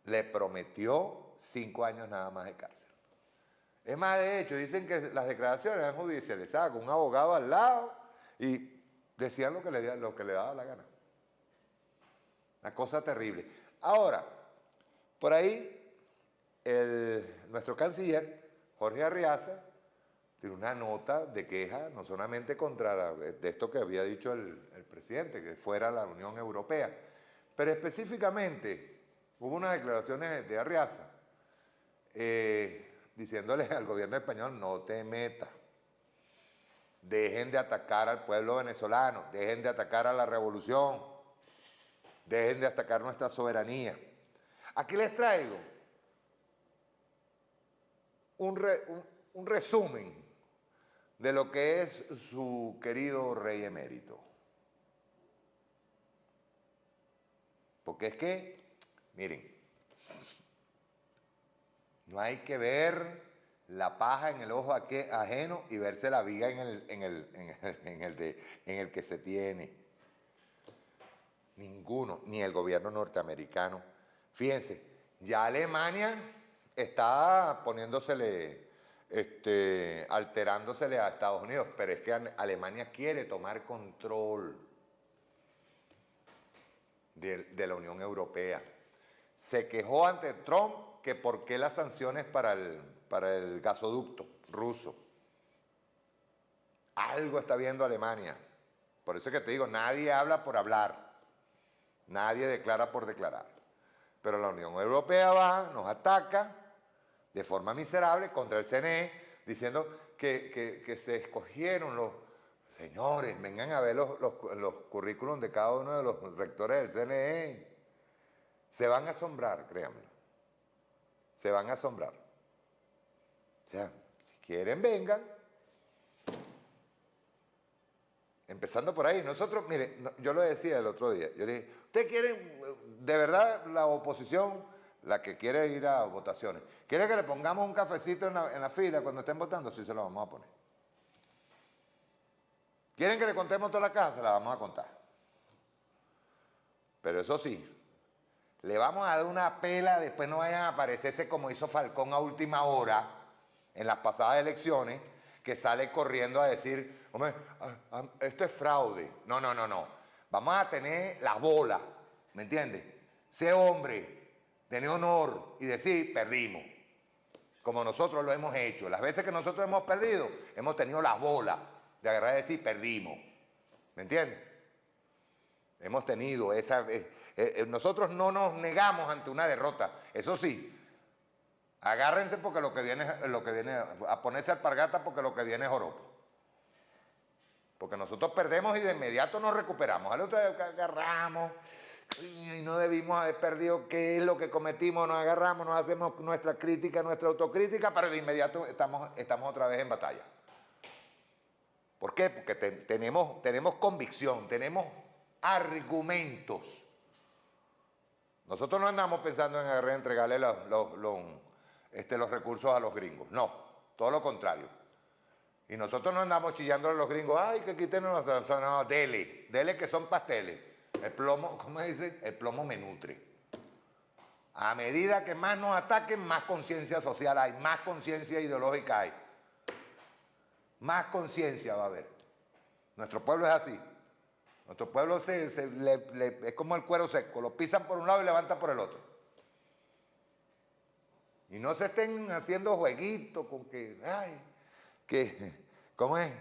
le prometió 5 años nada más de cárcel. Es más, de hecho, dicen que las declaraciones eran judicializadas con un abogado al lado y decían lo que le daba la gana. Una cosa terrible. Ahora, por ahí, nuestro canciller, Jorge Arriaza, tiene una nota de queja, no solamente contra de esto que había dicho el presidente, que fuera la Unión Europea, pero específicamente hubo unas declaraciones de Arriaza diciéndole al gobierno español: no te metas, dejen de atacar al pueblo venezolano, dejen de atacar a la revolución, dejen de atacar nuestra soberanía. Aquí les traigo un resumen de lo que es su querido rey emérito. Porque es que, miren, no hay que ver la paja en el ojo ajeno y verse la viga en el que se tiene. Ninguno, ni el gobierno norteamericano. Fíjense, ya Alemania está poniéndosele, alterándosele a Estados Unidos, pero es que Alemania quiere tomar control de la Unión Europea. Se quejó ante Trump que por qué las sanciones para el gasoducto ruso. Algo está viendo Alemania. Por eso es que te digo, nadie habla por hablar, nadie declara por declarar. Pero la Unión Europea va, nos ataca de forma miserable contra el CNE, diciendo que se escogieron los señores, vengan a ver los currículums de cada uno de los rectores del CNE. Se van a asombrar, créanme. Se van a asombrar. O sea, si quieren, vengan. Empezando por ahí. Nosotros, mire, yo lo decía el otro día. Yo le dije, ¿ustedes quieren, de verdad, la oposición, la que quiere ir a votaciones, quiere que le pongamos un cafecito en la fila cuando estén votando? Sí, se lo vamos a poner. ¿Quieren que le contemos toda la casa? Se la vamos a contar. Pero eso sí, le vamos a dar una pela, después no vayan a aparecerse como hizo Falcón a última hora en las pasadas elecciones, que sale corriendo a decir, hombre, esto es fraude. No. Vamos a tener las bolas, ¿me entiendes? Ser hombre, tener honor y decir, perdimos. Como nosotros lo hemos hecho. Las veces que nosotros hemos perdido, hemos tenido las bolas de agarrar y decir, perdimos. ¿Me entiendes? Hemos tenido esa... nosotros no nos negamos ante una derrota. Eso sí, agárrense porque lo que viene a ponerse alpargata porque lo que viene es joropo. Porque nosotros perdemos y de inmediato nos recuperamos. Al otro día agarramos y no debimos haber perdido. ¿Qué es lo que cometimos? Nos agarramos, nos hacemos nuestra crítica, nuestra autocrítica, pero de inmediato estamos otra vez en batalla. ¿Por qué? Porque tenemos convicción, tenemos argumentos. Nosotros no andamos pensando en agarrar y entregarle los recursos a los gringos. No, todo lo contrario. Y nosotros no andamos chillándole a los gringos, ay, que quiten los... No, dele que son pasteles. El plomo, ¿cómo dice? El plomo me nutre. A medida que más nos ataquen, más conciencia social hay, más conciencia ideológica hay. Más conciencia va a haber. Nuestro pueblo es así. Nuestro pueblo es como el cuero seco, lo pisan por un lado y levantan por el otro. Y no se estén haciendo jueguitos con ¿cómo es?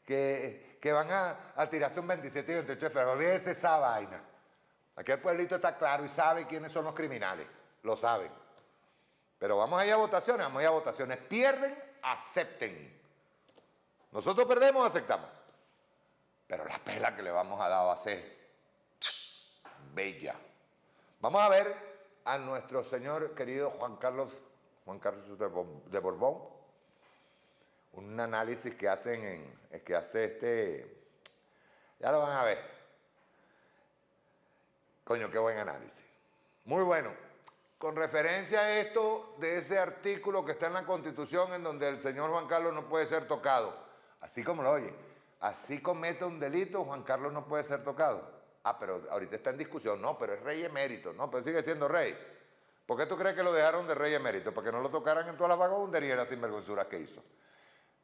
Que van a tirarse un 27 y 28 de febrero. Olvídese esa vaina. Aquí el pueblito está claro y sabe quiénes son los criminales. Lo saben. Pero vamos a ir a votaciones, Pierden, acepten. Nosotros perdemos, aceptamos. Pero la pela que le vamos a dar va a ser bella. Vamos a ver a nuestro señor querido Juan Carlos de Borbón. Un análisis que hace ya lo van a ver. Coño, qué buen análisis. Muy bueno. Con referencia a esto de ese artículo que está en la Constitución en donde el señor Juan Carlos no puede ser tocado. Así como lo oye. Así comete un delito, Juan Carlos no puede ser tocado. Ah, pero ahorita está en discusión. No, pero es rey emérito. No, pero sigue siendo rey. ¿Por qué tú crees que lo dejaron de rey emérito? Para que no lo tocaran en todas las vagabunderías y las sinvergüenzuras que hizo.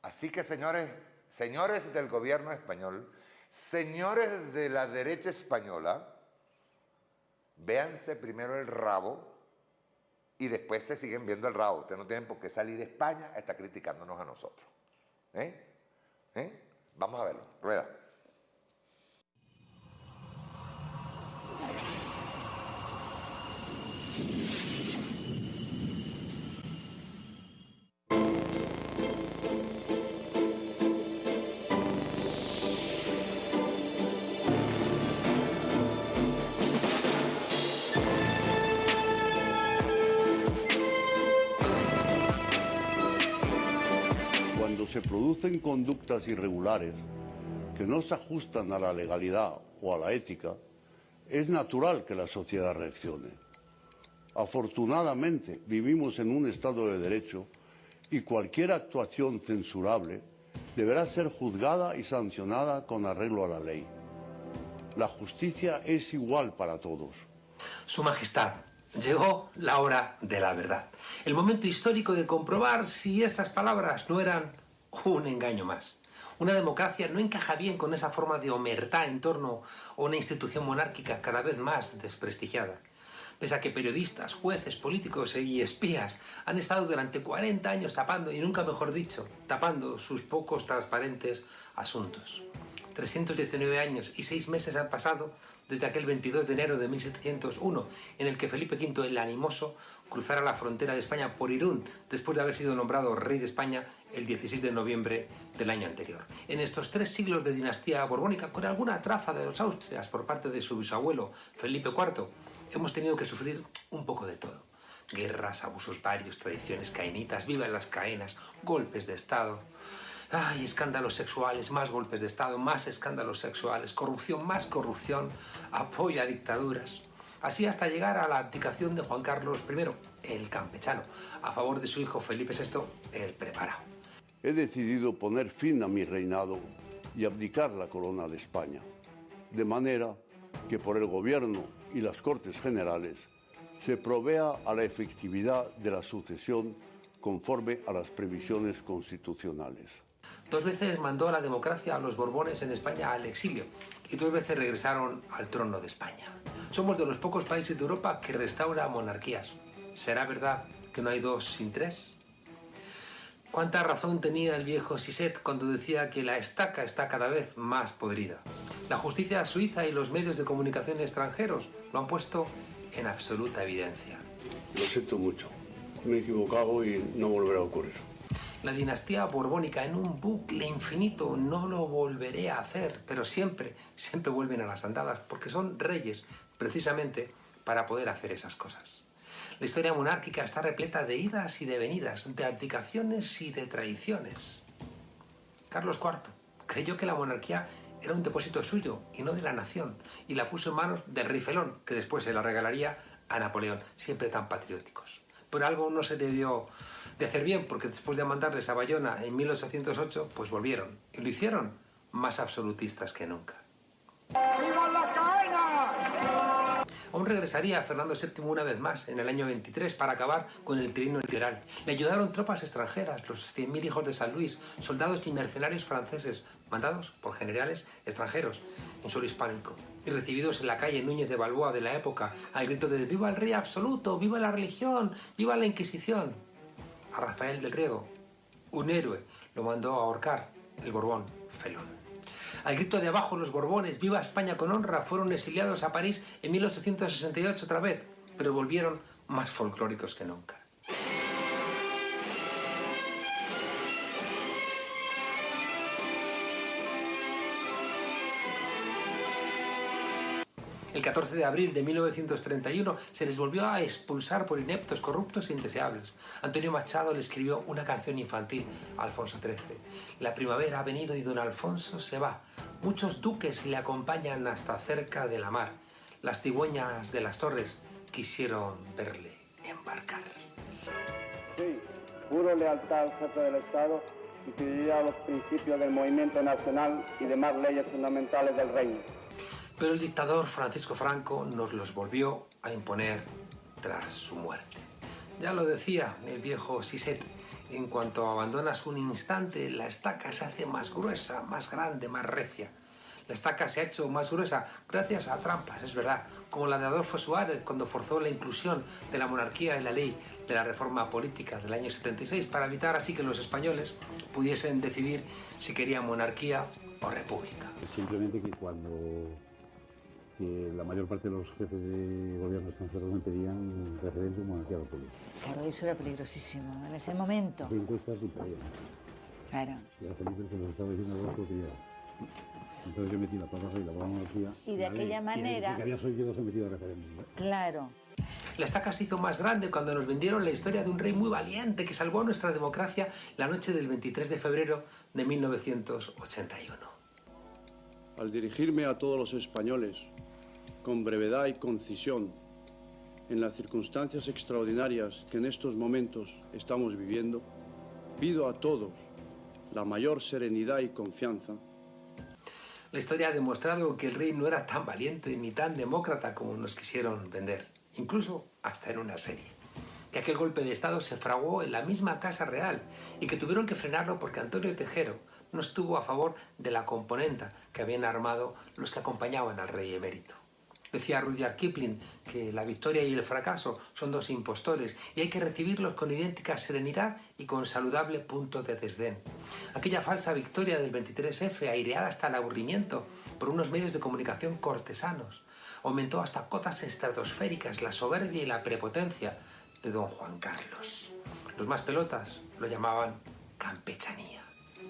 Así que, señores del gobierno español, señores de la derecha española, véanse primero el rabo y después se siguen viendo el rabo. Ustedes no tienen por qué salir de España a estar criticándonos a nosotros. Vamos a verlo. Rueda. Cuando se producen conductas irregulares que no se ajustan a la legalidad o a la ética, es natural que la sociedad reaccione. Afortunadamente, vivimos en un Estado de Derecho y cualquier actuación censurable deberá ser juzgada y sancionada con arreglo a la ley. La justicia es igual para todos. Su Majestad, llegó la hora de la verdad. El momento histórico de comprobar si esas palabras no eran un engaño más. Una democracia no encaja bien con esa forma de omertá en torno a una institución monárquica cada vez más desprestigiada. Pese a que periodistas, jueces, políticos y espías han estado durante 40 años tapando, y nunca mejor dicho, tapando sus pocos transparentes asuntos. 319 años y 6 meses han pasado desde aquel 22 de enero de 1701, en el que Felipe V el Animoso cruzara la frontera de España por Irún, después de haber sido nombrado rey de España el 16 de noviembre del año anterior. En estos 3 siglos de dinastía borbónica, con alguna traza de los Austrias por parte de su bisabuelo Felipe IV, hemos tenido que sufrir un poco de todo. Guerras, abusos varios, traiciones cainitas, vivan las caenas, golpes de Estado. ¡Ay! Escándalos sexuales, más golpes de Estado, más escándalos sexuales, corrupción, más corrupción, apoyo a dictaduras. Así hasta llegar a la abdicación de Juan Carlos I, el campechano, a favor de su hijo Felipe VI, el preparado. He decidido poner fin a mi reinado y abdicar la corona de España, de manera que por el gobierno y las Cortes Generales se provea a la efectividad de la sucesión conforme a las previsiones constitucionales. 2 veces mandó a la democracia a los Borbones en España al exilio y 2 veces regresaron al trono de España. Somos de los pocos países de Europa que restaura monarquías. ¿Será verdad que no hay 2 sin 3? ¿Cuánta razón tenía el viejo Siset cuando decía que la estaca está cada vez más podrida? La justicia suiza y los medios de comunicación extranjeros lo han puesto en absoluta evidencia. Lo siento mucho. Me he equivocado y no volverá a ocurrir. La dinastía borbónica en un bucle infinito, no lo volveré a hacer, pero siempre vuelven a las andadas porque son reyes precisamente para poder hacer esas cosas. La historia monárquica está repleta de idas y de venidas, de abdicaciones y de traiciones. Carlos IV creyó que la monarquía era un depósito suyo y no de la nación, y la puso en manos del rey Felón, que después se la regalaría a Napoleón, siempre tan patrióticos. Pero algo no se debió de hacer bien, porque después de mandarles a Bayona en 1808, pues volvieron, y lo hicieron más absolutistas que nunca. ¡Viva la cadena! Aún regresaría Fernando VII una vez más, en el año 23, para acabar con el tirano liberal. Le ayudaron tropas extranjeras, los 100.000 hijos de San Luis, soldados y mercenarios franceses, mandados por generales extranjeros en suelo hispánico, y recibidos en la calle Núñez de Balboa de la época, al grito de ¡viva el rey absoluto! ¡Viva la religión! ¡Viva la Inquisición! A Rafael del Riego, un héroe, lo mandó a ahorcar el Borbón Felón. Al grito de abajo los Borbones, ¡viva España con honra!, fueron exiliados a París en 1868 otra vez, pero volvieron más folclóricos que nunca. El 14 de abril de 1931 se les volvió a expulsar por ineptos, corruptos e indeseables. Antonio Machado le escribió una canción infantil a Alfonso XIII. La primavera ha venido y don Alfonso se va. Muchos duques le acompañan hasta cerca de la mar. Las cigüeñas de las torres quisieron verle embarcar. Sí, juro lealtad al jefe del Estado y fidelidad a los principios del movimiento nacional y demás leyes fundamentales del reino. Pero el dictador Francisco Franco nos los volvió a imponer tras su muerte. Ya lo decía el viejo Siset, en cuanto abandonas un instante, la estaca se hace más gruesa, más grande, más recia. La estaca se ha hecho más gruesa gracias a trampas, es verdad, como la de Adolfo Suárez cuando forzó la inclusión de la monarquía en la ley de la reforma política del año 76 para evitar así que los españoles pudiesen decidir si querían monarquía o república. Simplemente que cuando la mayor parte de los jefes de gobierno extranjeros me pedían referéndum monarquía o república. Claro, eso era peligrosísimo en ese momento. Las encuestas y pedían. Claro. Y a Felipe que nos estaba diciendo algo que quería. Entonces yo metí la palabra y la monarquía. Y de aquella manera... Que había sido sometido a referéndum. Claro. La estaca se hizo más grande cuando nos vendieron la historia de un rey muy valiente que salvó a nuestra democracia la noche del 23 de febrero de 1981. Al dirigirme a todos los españoles, con brevedad y concisión, en las circunstancias extraordinarias que en estos momentos estamos viviendo, pido a todos la mayor serenidad y confianza. La historia ha demostrado que el rey no era tan valiente ni tan demócrata como nos quisieron vender, incluso hasta en una serie. Que aquel golpe de Estado se fraguó en la misma Casa Real y que tuvieron que frenarlo porque Antonio Tejero no estuvo a favor de la componenda que habían armado los que acompañaban al rey emérito. Decía Rudyard Kipling que la victoria y el fracaso son dos impostores y hay que recibirlos con idéntica serenidad y con saludable punto de desdén. Aquella falsa victoria del 23F, aireada hasta el aburrimiento por unos medios de comunicación cortesanos, aumentó hasta cotas estratosféricas la soberbia y la prepotencia de don Juan Carlos. Los más pelotas lo llamaban campechanía.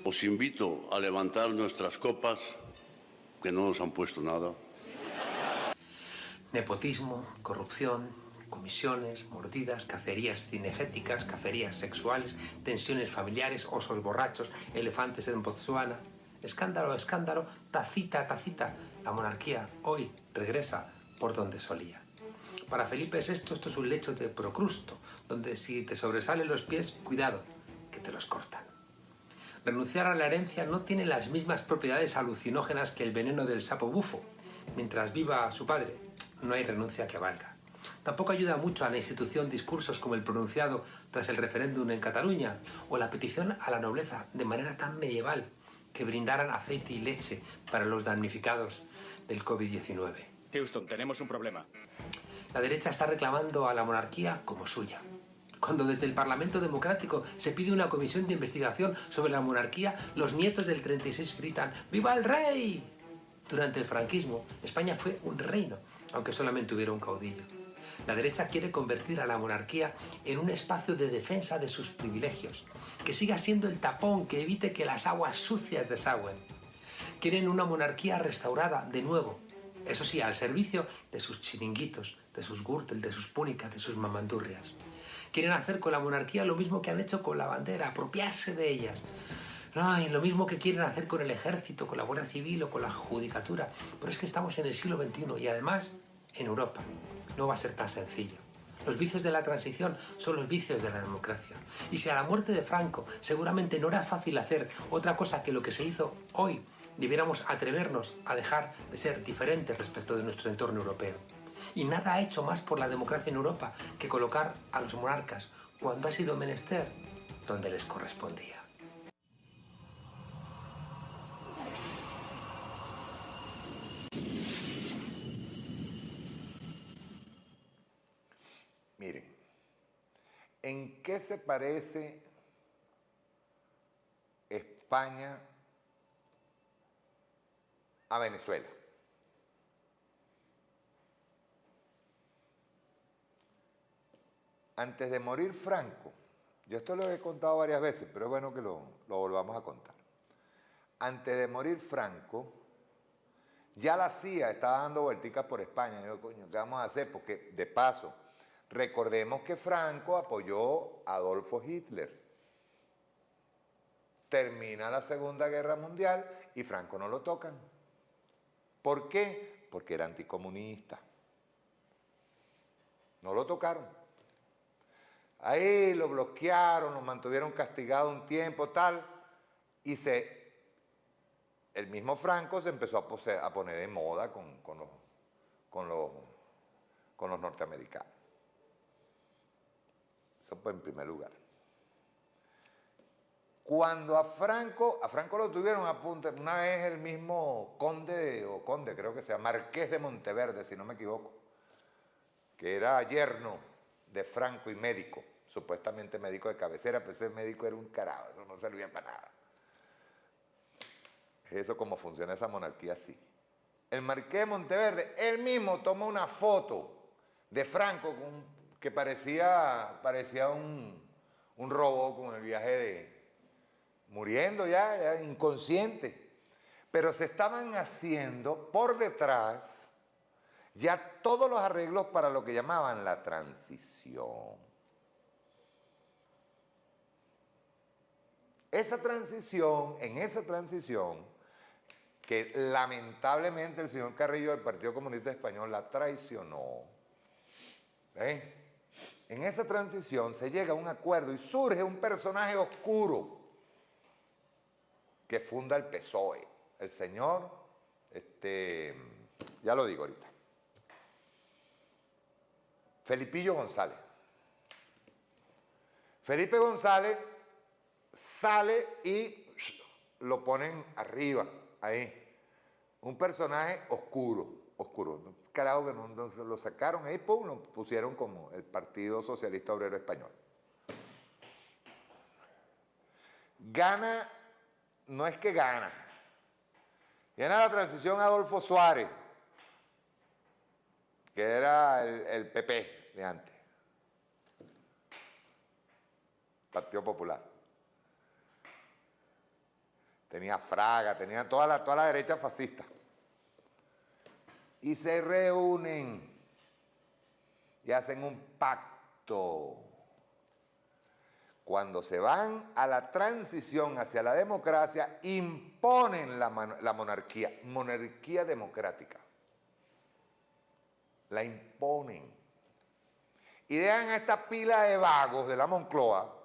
Os invito a levantar nuestras copas, que no nos han puesto nada. Nepotismo, corrupción, comisiones, mordidas, cacerías cinegéticas, cacerías sexuales, tensiones familiares, osos borrachos, elefantes en Botsuana. Escándalo, escándalo, tacita, tacita. La monarquía hoy regresa por donde solía. Para Felipe VI esto es un lecho de Procrusto, donde si te sobresalen los pies, cuidado, que te los cortan. Renunciar a la herencia no tiene las mismas propiedades alucinógenas que el veneno del sapo bufo. Mientras viva su padre, no hay renuncia que valga. Tampoco ayuda mucho a la institución discursos como el pronunciado tras el referéndum en Cataluña o la petición a la nobleza de manera tan medieval que brindaran aceite y leche para los damnificados del COVID-19. Houston, tenemos un problema. La derecha está reclamando a la monarquía como suya. Cuando desde el Parlamento Democrático se pide una comisión de investigación sobre la monarquía, los nietos del 36 gritan ¡Viva el rey! Durante el franquismo, España fue un reino, aunque solamente hubiera un caudillo. La derecha quiere convertir a la monarquía en un espacio de defensa de sus privilegios, que siga siendo el tapón que evite que las aguas sucias desagüen. Quieren una monarquía restaurada de nuevo, eso sí, al servicio de sus chiringuitos, de sus gürtel, de sus púnicas, de sus mamandurrias. Quieren hacer con la monarquía lo mismo que han hecho con la bandera, apropiarse de ellas. Ay, lo mismo que quieren hacer con el ejército, con la Guardia Civil o con la judicatura. Pero es que estamos en el siglo XXI y además en Europa. No va a ser tan sencillo. Los vicios de la transición son los vicios de la democracia. Y si a la muerte de Franco seguramente no era fácil hacer otra cosa que lo que se hizo hoy, debiéramos atrevernos a dejar de ser diferentes respecto de nuestro entorno europeo. Y nada ha hecho más por la democracia en Europa que colocar a los monarcas cuando ha sido menester donde les correspondía. Miren, ¿en qué se parece España a Venezuela? Antes de morir Franco, yo esto lo he contado varias veces, pero es bueno que lo volvamos a contar. Antes de morir Franco, ya la CIA estaba dando vuelticas por España. Yo, coño, ¿qué vamos a hacer? Porque, de paso, recordemos que Franco apoyó a Adolfo Hitler. Termina la Segunda Guerra Mundial y Franco no lo tocan. ¿Por qué? Porque era anticomunista. No lo tocaron. Ahí lo bloquearon, lo mantuvieron castigado un tiempo, tal, y el mismo Franco se empezó a poner de moda con los norteamericanos. Eso fue en primer lugar. Cuando a Franco lo tuvieron a punta, una vez el mismo conde, creo que sea, Marqués de Monteverde, si no me equivoco, que era yerno de Franco y médico, supuestamente médico de cabecera, pero ese médico era un carajo, eso no servía para nada. Es eso como funciona esa monarquía así. El Marqués de Monteverde, él mismo toma una foto de Franco que parecía un robot con el viaje de... muriendo ya inconsciente. Pero se estaban haciendo por detrás ya todos los arreglos para lo que llamaban la transición. En esa transición, que lamentablemente el señor Carrillo del Partido Comunista Español la traicionó. En esa transición se llega a un acuerdo y surge un personaje oscuro que funda el PSOE, el señor, ya lo digo ahorita, Felipillo González. Felipe González sale y lo ponen arriba, ahí. Un personaje oscuro. Carajo que no lo sacaron ahí, pum, lo pusieron como el Partido Socialista Obrero Español. Gana, no es que gana. Gana la transición Adolfo Suárez, que era el PP de antes. Partido Popular. Tenía Fraga, tenía toda la derecha fascista. Y se reúnen y hacen un pacto. Cuando se van a la transición hacia la democracia, imponen la monarquía democrática. La imponen. Y dejan a esta pila de vagos de la Moncloa,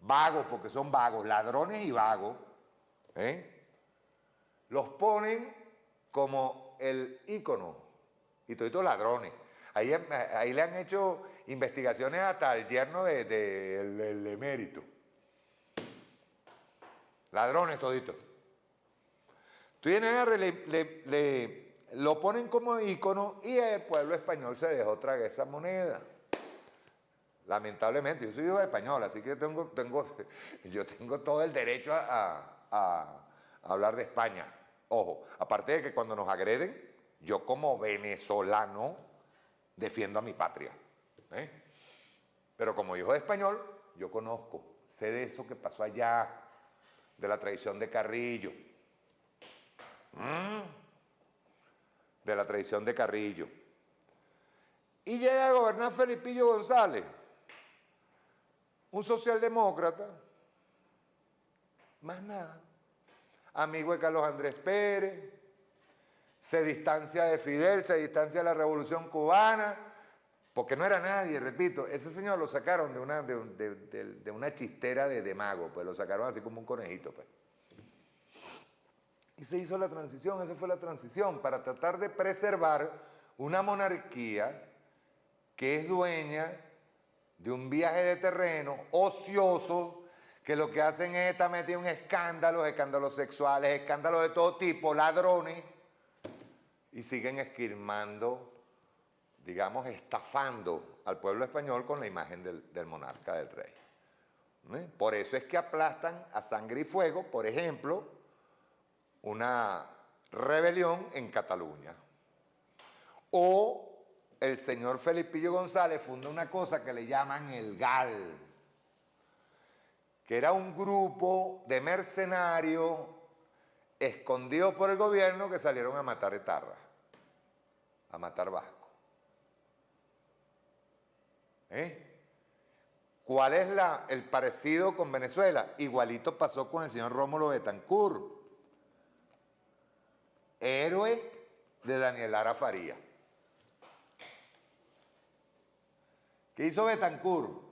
vagos porque son vagos, ladrones y vagos, los ponen como el ícono, y todos ladrones. Ahí le han hecho investigaciones hasta el yerno del emérito. Ladrones toditos. Lo ponen como ícono y el pueblo español se dejó tragar esa moneda. Lamentablemente, yo soy hijo de español, así que yo tengo todo el derecho a hablar de España. Ojo, aparte de que cuando nos agreden, yo como venezolano defiendo a mi patria. Pero como hijo de español, yo conozco, sé de eso que pasó allá, de la traición de Carrillo. De la traición de Carrillo. Y llega a gobernar Felipillo González, un socialdemócrata, más nada, amigo de Carlos Andrés Pérez, se distancia de Fidel, se distancia de la Revolución Cubana, porque no era nadie, repito, ese señor lo sacaron de una chistera de mago, pues lo sacaron así como un conejito, pues. Y se hizo la transición, esa fue la transición, para tratar de preservar una monarquía que es dueña de un viaje de terreno ocioso, que lo que hacen es estar metidos en escándalos sexuales, escándalos de todo tipo, ladrones, y siguen esquilmando, digamos, estafando al pueblo español con la imagen del monarca, del rey. Por eso es que aplastan a sangre y fuego, por ejemplo, una rebelión en Cataluña. O el señor Felipillo González funda una cosa que le llaman el GAL, que era un grupo de mercenarios escondidos por el gobierno que salieron a matar etarras, a matar vascos. ¿Cuál es el parecido con Venezuela? Igualito pasó con el señor Rómulo Betancourt, héroe de Daniel Lara Faría. ¿Qué hizo Betancourt?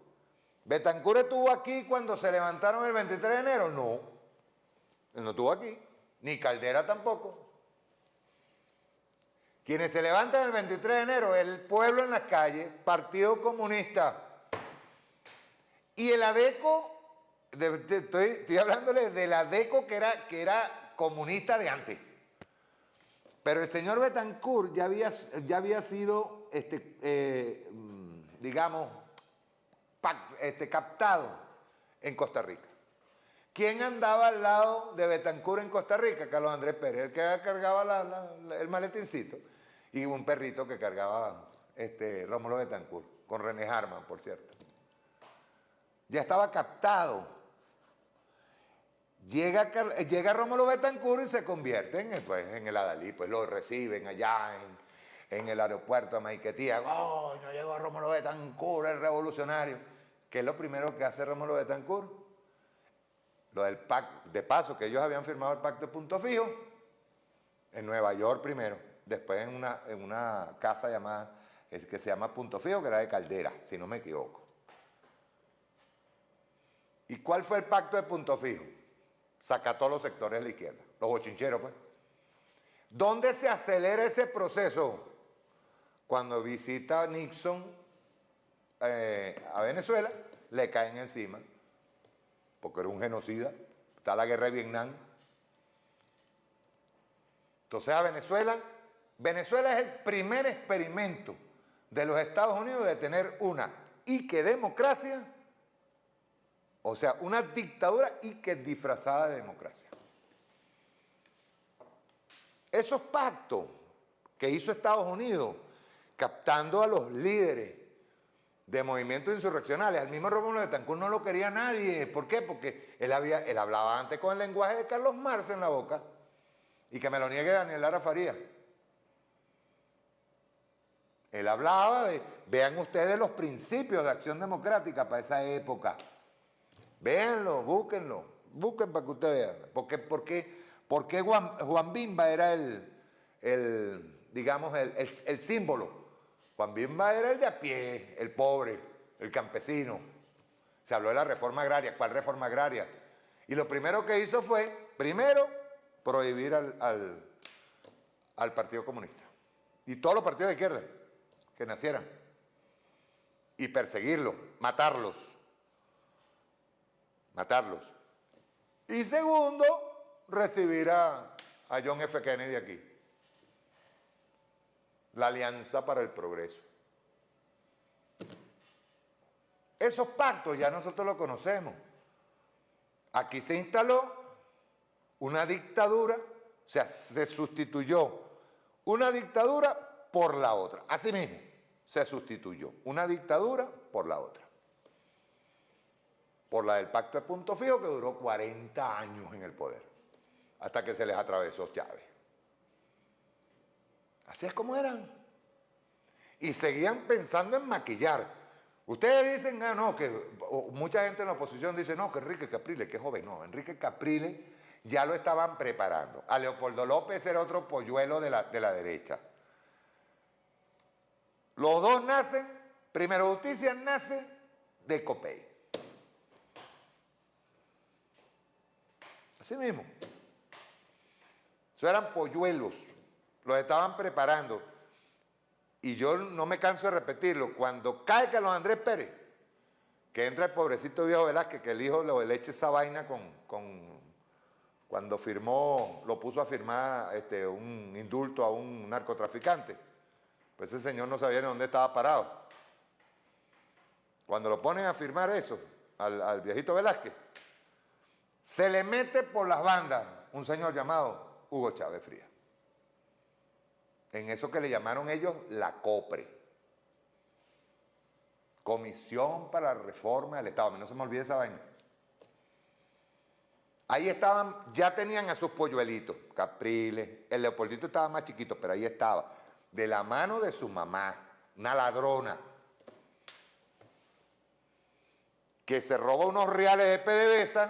¿Betancourt estuvo aquí cuando se levantaron el 23 de enero? No, él no estuvo aquí, ni Caldera tampoco. Quienes se levantan el 23 de enero, el pueblo en las calles, Partido Comunista, Y el ADECO, estoy hablándole del ADECO que era comunista de antes. Pero el señor Bethancourt ya había sido, digamos, captado en Costa Rica. ¿Quién andaba al lado de Bethancourt en Costa Rica? Carlos Andrés Pérez, el que cargaba el maletincito. Y un perrito que cargaba Rómulo Bethancourt, con René Harman, por cierto. Ya estaba captado. Llega Rómulo Bethancourt y se convierte en el adalí. Pues lo reciben allá en el aeropuerto de Maiquetía. ¡Oh, no llegó Rómulo Bethancourt, el revolucionario! ¿Qué es lo primero que hace Rómulo Bethancourt? Lo del pacto, de paso, que ellos habían firmado el pacto de Punto Fijo, en Nueva York primero, después en una casa que se llama Punto Fijo, que era de Caldera, si no me equivoco. ¿Y cuál fue el pacto de Punto Fijo? Saca a todos los sectores de la izquierda, los bochincheros, pues. ¿Dónde se acelera ese proceso? Cuando visita Nixon a Venezuela, le caen encima, porque era un genocida, está la guerra de Vietnam. Entonces a Venezuela es el primer experimento de los Estados Unidos de tener una democracia, o sea, una dictadura disfrazada de democracia. Esos pactos que hizo Estados Unidos, captando a los líderes de movimientos insurreccionales, al mismo Rómulo Bethancourt no lo quería nadie. ¿Por qué? Porque él hablaba antes con el lenguaje de Carlos Marx en la boca, y que me lo niegue Daniel Lara Farías. Él hablaba vean ustedes los principios de acción democrática para esa época. Véanlo, busquen para que ustedes vean. ¿Por qué Juan Bimba era el símbolo? Juan Bimba era el de a pie, el pobre, el campesino. Se habló de la reforma agraria. ¿Cuál reforma agraria? Y lo primero que hizo fue, prohibir al Partido Comunista. Y todos los partidos de izquierda que nacieran. Y perseguirlos, matarlos. Y segundo, recibir a John F. Kennedy aquí. La Alianza para el Progreso. Esos pactos ya nosotros los conocemos. Aquí se instaló una dictadura, o sea, se sustituyó una dictadura por la otra. Así mismo, se sustituyó una dictadura por la otra. Por la del pacto de Punto Fijo, que duró 40 años en el poder, hasta que se les atravesó Chávez. Así es como eran. Y seguían pensando en maquillar. Ustedes dicen, mucha gente en la oposición dice, no, que Enrique Capriles, que joven. No, Enrique Capriles ya lo estaban preparando. A Leopoldo López era otro polluelo de la derecha. Los dos nacen, Primero Justicia nace de Copey. Así mismo. Eso eran polluelos. Los estaban preparando. Y yo no me canso de repetirlo. Cuando cae Carlos Andrés Pérez, que entra el pobrecito viejo Velázquez, que el hijo le echa esa vaina cuando firmó, lo puso a firmar un indulto a un narcotraficante. Pues ese señor no sabía ni dónde estaba parado. Cuando lo ponen a firmar eso, al viejito Velázquez, se le mete por las bandas un señor llamado Hugo Chávez Frías. En eso que le llamaron ellos la COPRE. Comisión para la Reforma del Estado. No se me olvide esa vaina. Ahí estaban, ya tenían a sus polluelitos, Capriles, el Leopoldito estaba más chiquito, pero ahí estaba, de la mano de su mamá, una ladrona, que se roba unos reales de PDVSA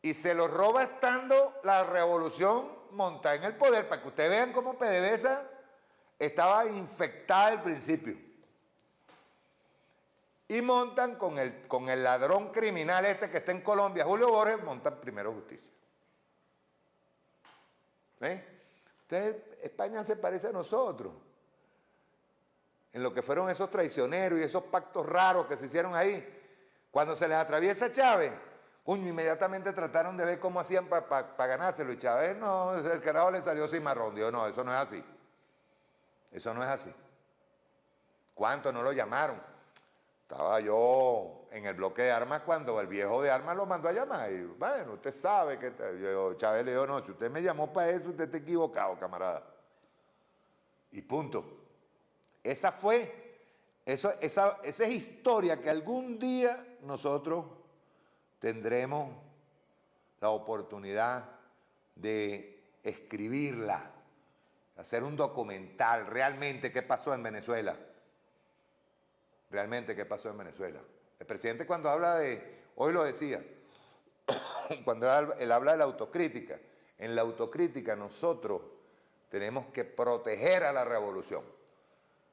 y se los roba estando la revolución montada en el poder, para que ustedes vean cómo PDVSA estaba infectada al principio. Y montan con el ladrón criminal que está en Colombia, Julio Borges, montan Primero Justicia. Entonces, España se parece a nosotros. En lo que fueron esos traicioneros y esos pactos raros que se hicieron ahí. Cuando se les atraviesa a Chávez, coño, inmediatamente trataron de ver cómo hacían para ganárselo. Y Chávez, no, el carajo le salió cimarrón. Digo, no, eso no es así. Eso no es así. ¿Cuántos no lo llamaron? Estaba yo en el bloque de armas cuando el viejo de armas lo mandó a llamar. Y bueno, usted sabe que... Chávez le dijo, no, si usted me llamó para eso, usted está equivocado, camarada. Y punto. Esa es historia que algún día nosotros tendremos la oportunidad de escribirla, hacer un documental, realmente qué pasó en Venezuela. Realmente qué pasó en Venezuela. El presidente cuando habla hoy lo decía, cuando él habla de la autocrítica, en la autocrítica nosotros tenemos que proteger a la revolución.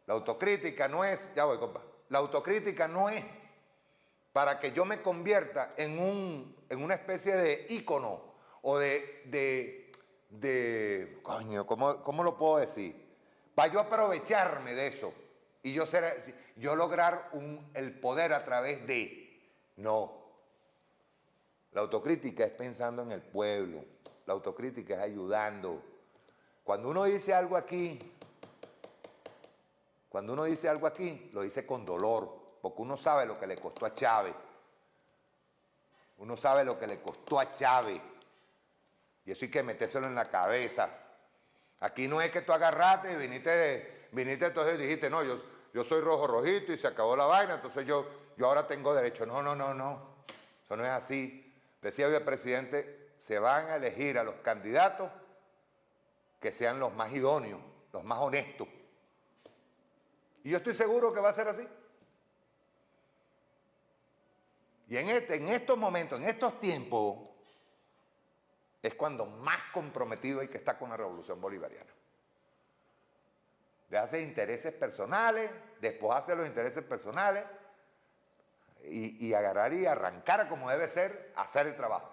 La autocrítica no es, ya voy compa, la autocrítica no es para que yo me convierta en una especie de ícono o coño, ¿cómo lo puedo decir? Para yo aprovecharme de eso y yo lograr el poder a través de... No. La autocrítica es pensando en el pueblo. La autocrítica es ayudando. Cuando uno dice algo aquí, lo dice con dolor, porque uno sabe lo que le costó a Chávez. Uno sabe lo que le costó a Chávez. Y eso hay que metérselo en la cabeza. Aquí no es que tú agarraste y viniste entonces y dijiste, no, yo soy rojito y se acabó la vaina, entonces yo ahora tengo derecho. No. Eso no es así. Decía hoy el presidente, se van a elegir a los candidatos que sean los más idóneos, los más honestos. Y yo estoy seguro que va a ser así. Y en estos momentos, en estos tiempos, es cuando más comprometido hay que estar con la revolución bolivariana. Dejarse intereses personales, despojarse los intereses personales y agarrar y arrancar como debe ser, hacer el trabajo.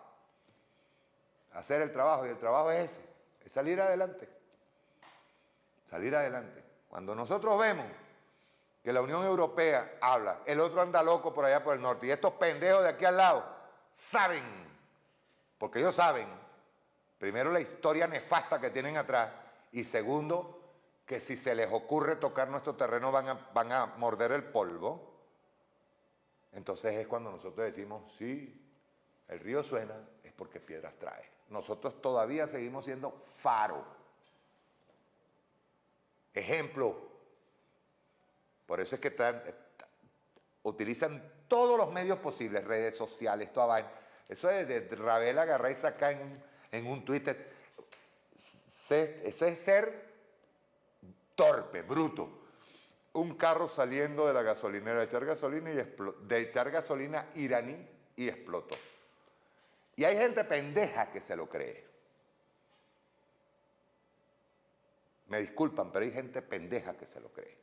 Hacer el trabajo, y el trabajo es ese, es salir adelante. Salir adelante. Cuando nosotros vemos que la Unión Europea habla, el otro anda loco por allá por el norte, y estos pendejos de aquí al lado saben, porque ellos saben, primero la historia nefasta que tienen atrás, y segundo, que si se les ocurre tocar nuestro terreno van a morder el polvo. Entonces es cuando nosotros decimos, sí, el río suena, es porque piedras trae. Nosotros todavía seguimos siendo faro. Ejemplo. Por eso es que utilizan todos los medios posibles, redes sociales, toda vaina. Eso es de Ravel agarrar y sacar en un Twitter. Eso es ser torpe, bruto. Un carro saliendo de la gasolinera de echar gasolina iraní y explotó. Y hay gente pendeja que se lo cree. Me disculpan, pero hay gente pendeja que se lo cree.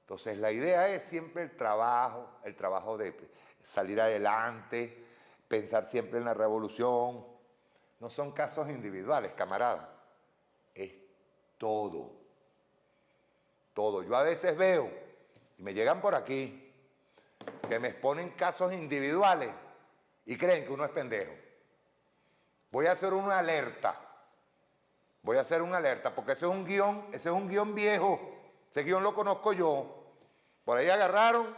Entonces la idea es siempre el trabajo de salir adelante, pensar siempre en la revolución. No son casos individuales, camarada. Es todo. Todo. Yo a veces veo, y me llegan por aquí, que me exponen casos individuales y creen que uno es pendejo. Voy a hacer una alerta. Porque ese es un guión viejo. Ese guión lo conozco yo. Por ahí agarraron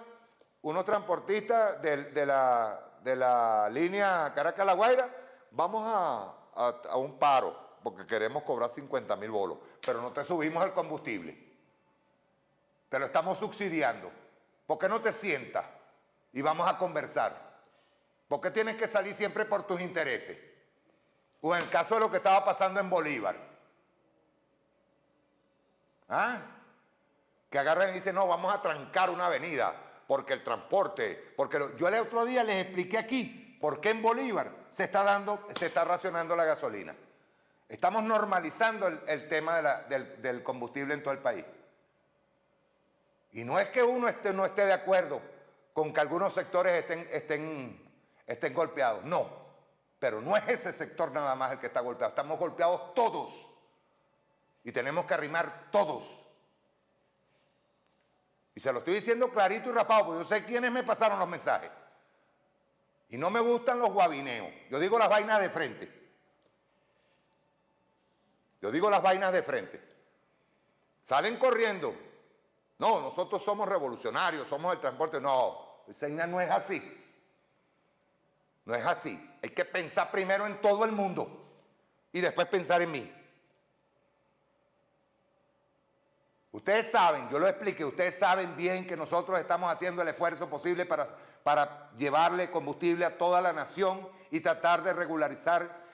unos transportistas de la línea Caracas-La Guaira. Vamos a un paro, porque queremos cobrar 50.000 bolos. Pero no te subimos el combustible. Te lo estamos subsidiando. ¿Por qué no te sientas y vamos a conversar? ¿Por qué tienes que salir siempre por tus intereses? O en el caso de lo que estaba pasando en Bolívar. Que agarran y dicen, no, vamos a trancar una avenida, porque el transporte, yo el otro día les expliqué aquí por qué en Bolívar se está racionando la gasolina. Estamos normalizando el tema del combustible en todo el país. Y no es que uno no esté de acuerdo con que algunos sectores estén golpeados, no. Pero no es ese sector nada más el que está golpeado, estamos golpeados todos. Y tenemos que arrimar todos. Y se lo estoy diciendo clarito y rapado, porque yo sé quiénes me pasaron los mensajes. Y no me gustan los guabineos. Yo digo las vainas de frente. Yo digo las vainas de frente. Salen corriendo. No, nosotros somos revolucionarios, somos el transporte. No, esa vaina no es así. No es así. Hay que pensar primero en todo el mundo y después pensar en mí. Ustedes saben, yo lo expliqué, ustedes saben bien que nosotros estamos haciendo el esfuerzo posible para llevarle combustible a toda la nación y tratar de regularizar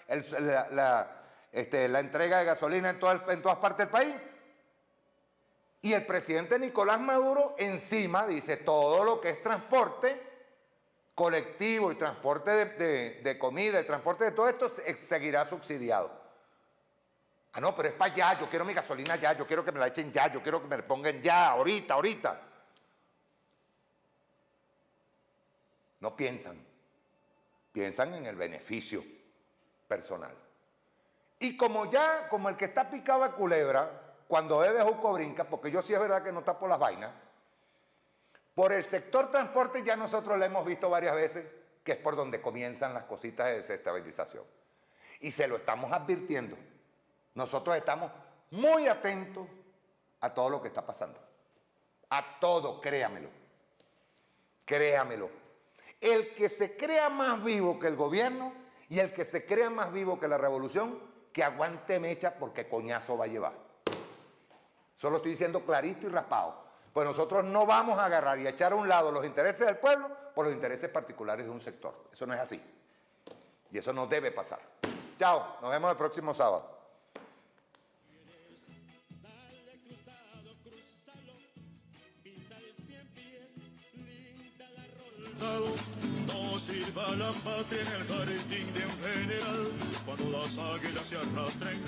la entrega de gasolina en todas partes del país. Y el presidente Nicolás Maduro encima dice todo lo que es transporte colectivo y transporte de comida, y transporte de todo esto seguirá subsidiado. Ah, no, pero es para allá, yo quiero mi gasolina ya, yo quiero que me la echen ya, yo quiero que me la pongan ya, ahorita. No piensan en el beneficio personal. Y como el que está picado a culebra, cuando bebe juco brinca, porque yo sí es verdad que no tapo las vainas, por el sector transporte ya nosotros lo hemos visto varias veces, que es por donde comienzan las cositas de desestabilización. Y se lo estamos advirtiendo. Nosotros estamos muy atentos a todo lo que está pasando. A todo, créamelo. Créamelo. El que se crea más vivo que el gobierno y el que se crea más vivo que la revolución, que aguante mecha porque coñazo va a llevar. Eso lo estoy diciendo clarito y raspado. Pues nosotros no vamos a agarrar y a echar a un lado los intereses del pueblo por los intereses particulares de un sector. Eso no es así. Y eso no debe pasar. Chao, nos vemos el próximo sábado. No sirva la patria en el jardín de un general cuando las águilas se arrastren.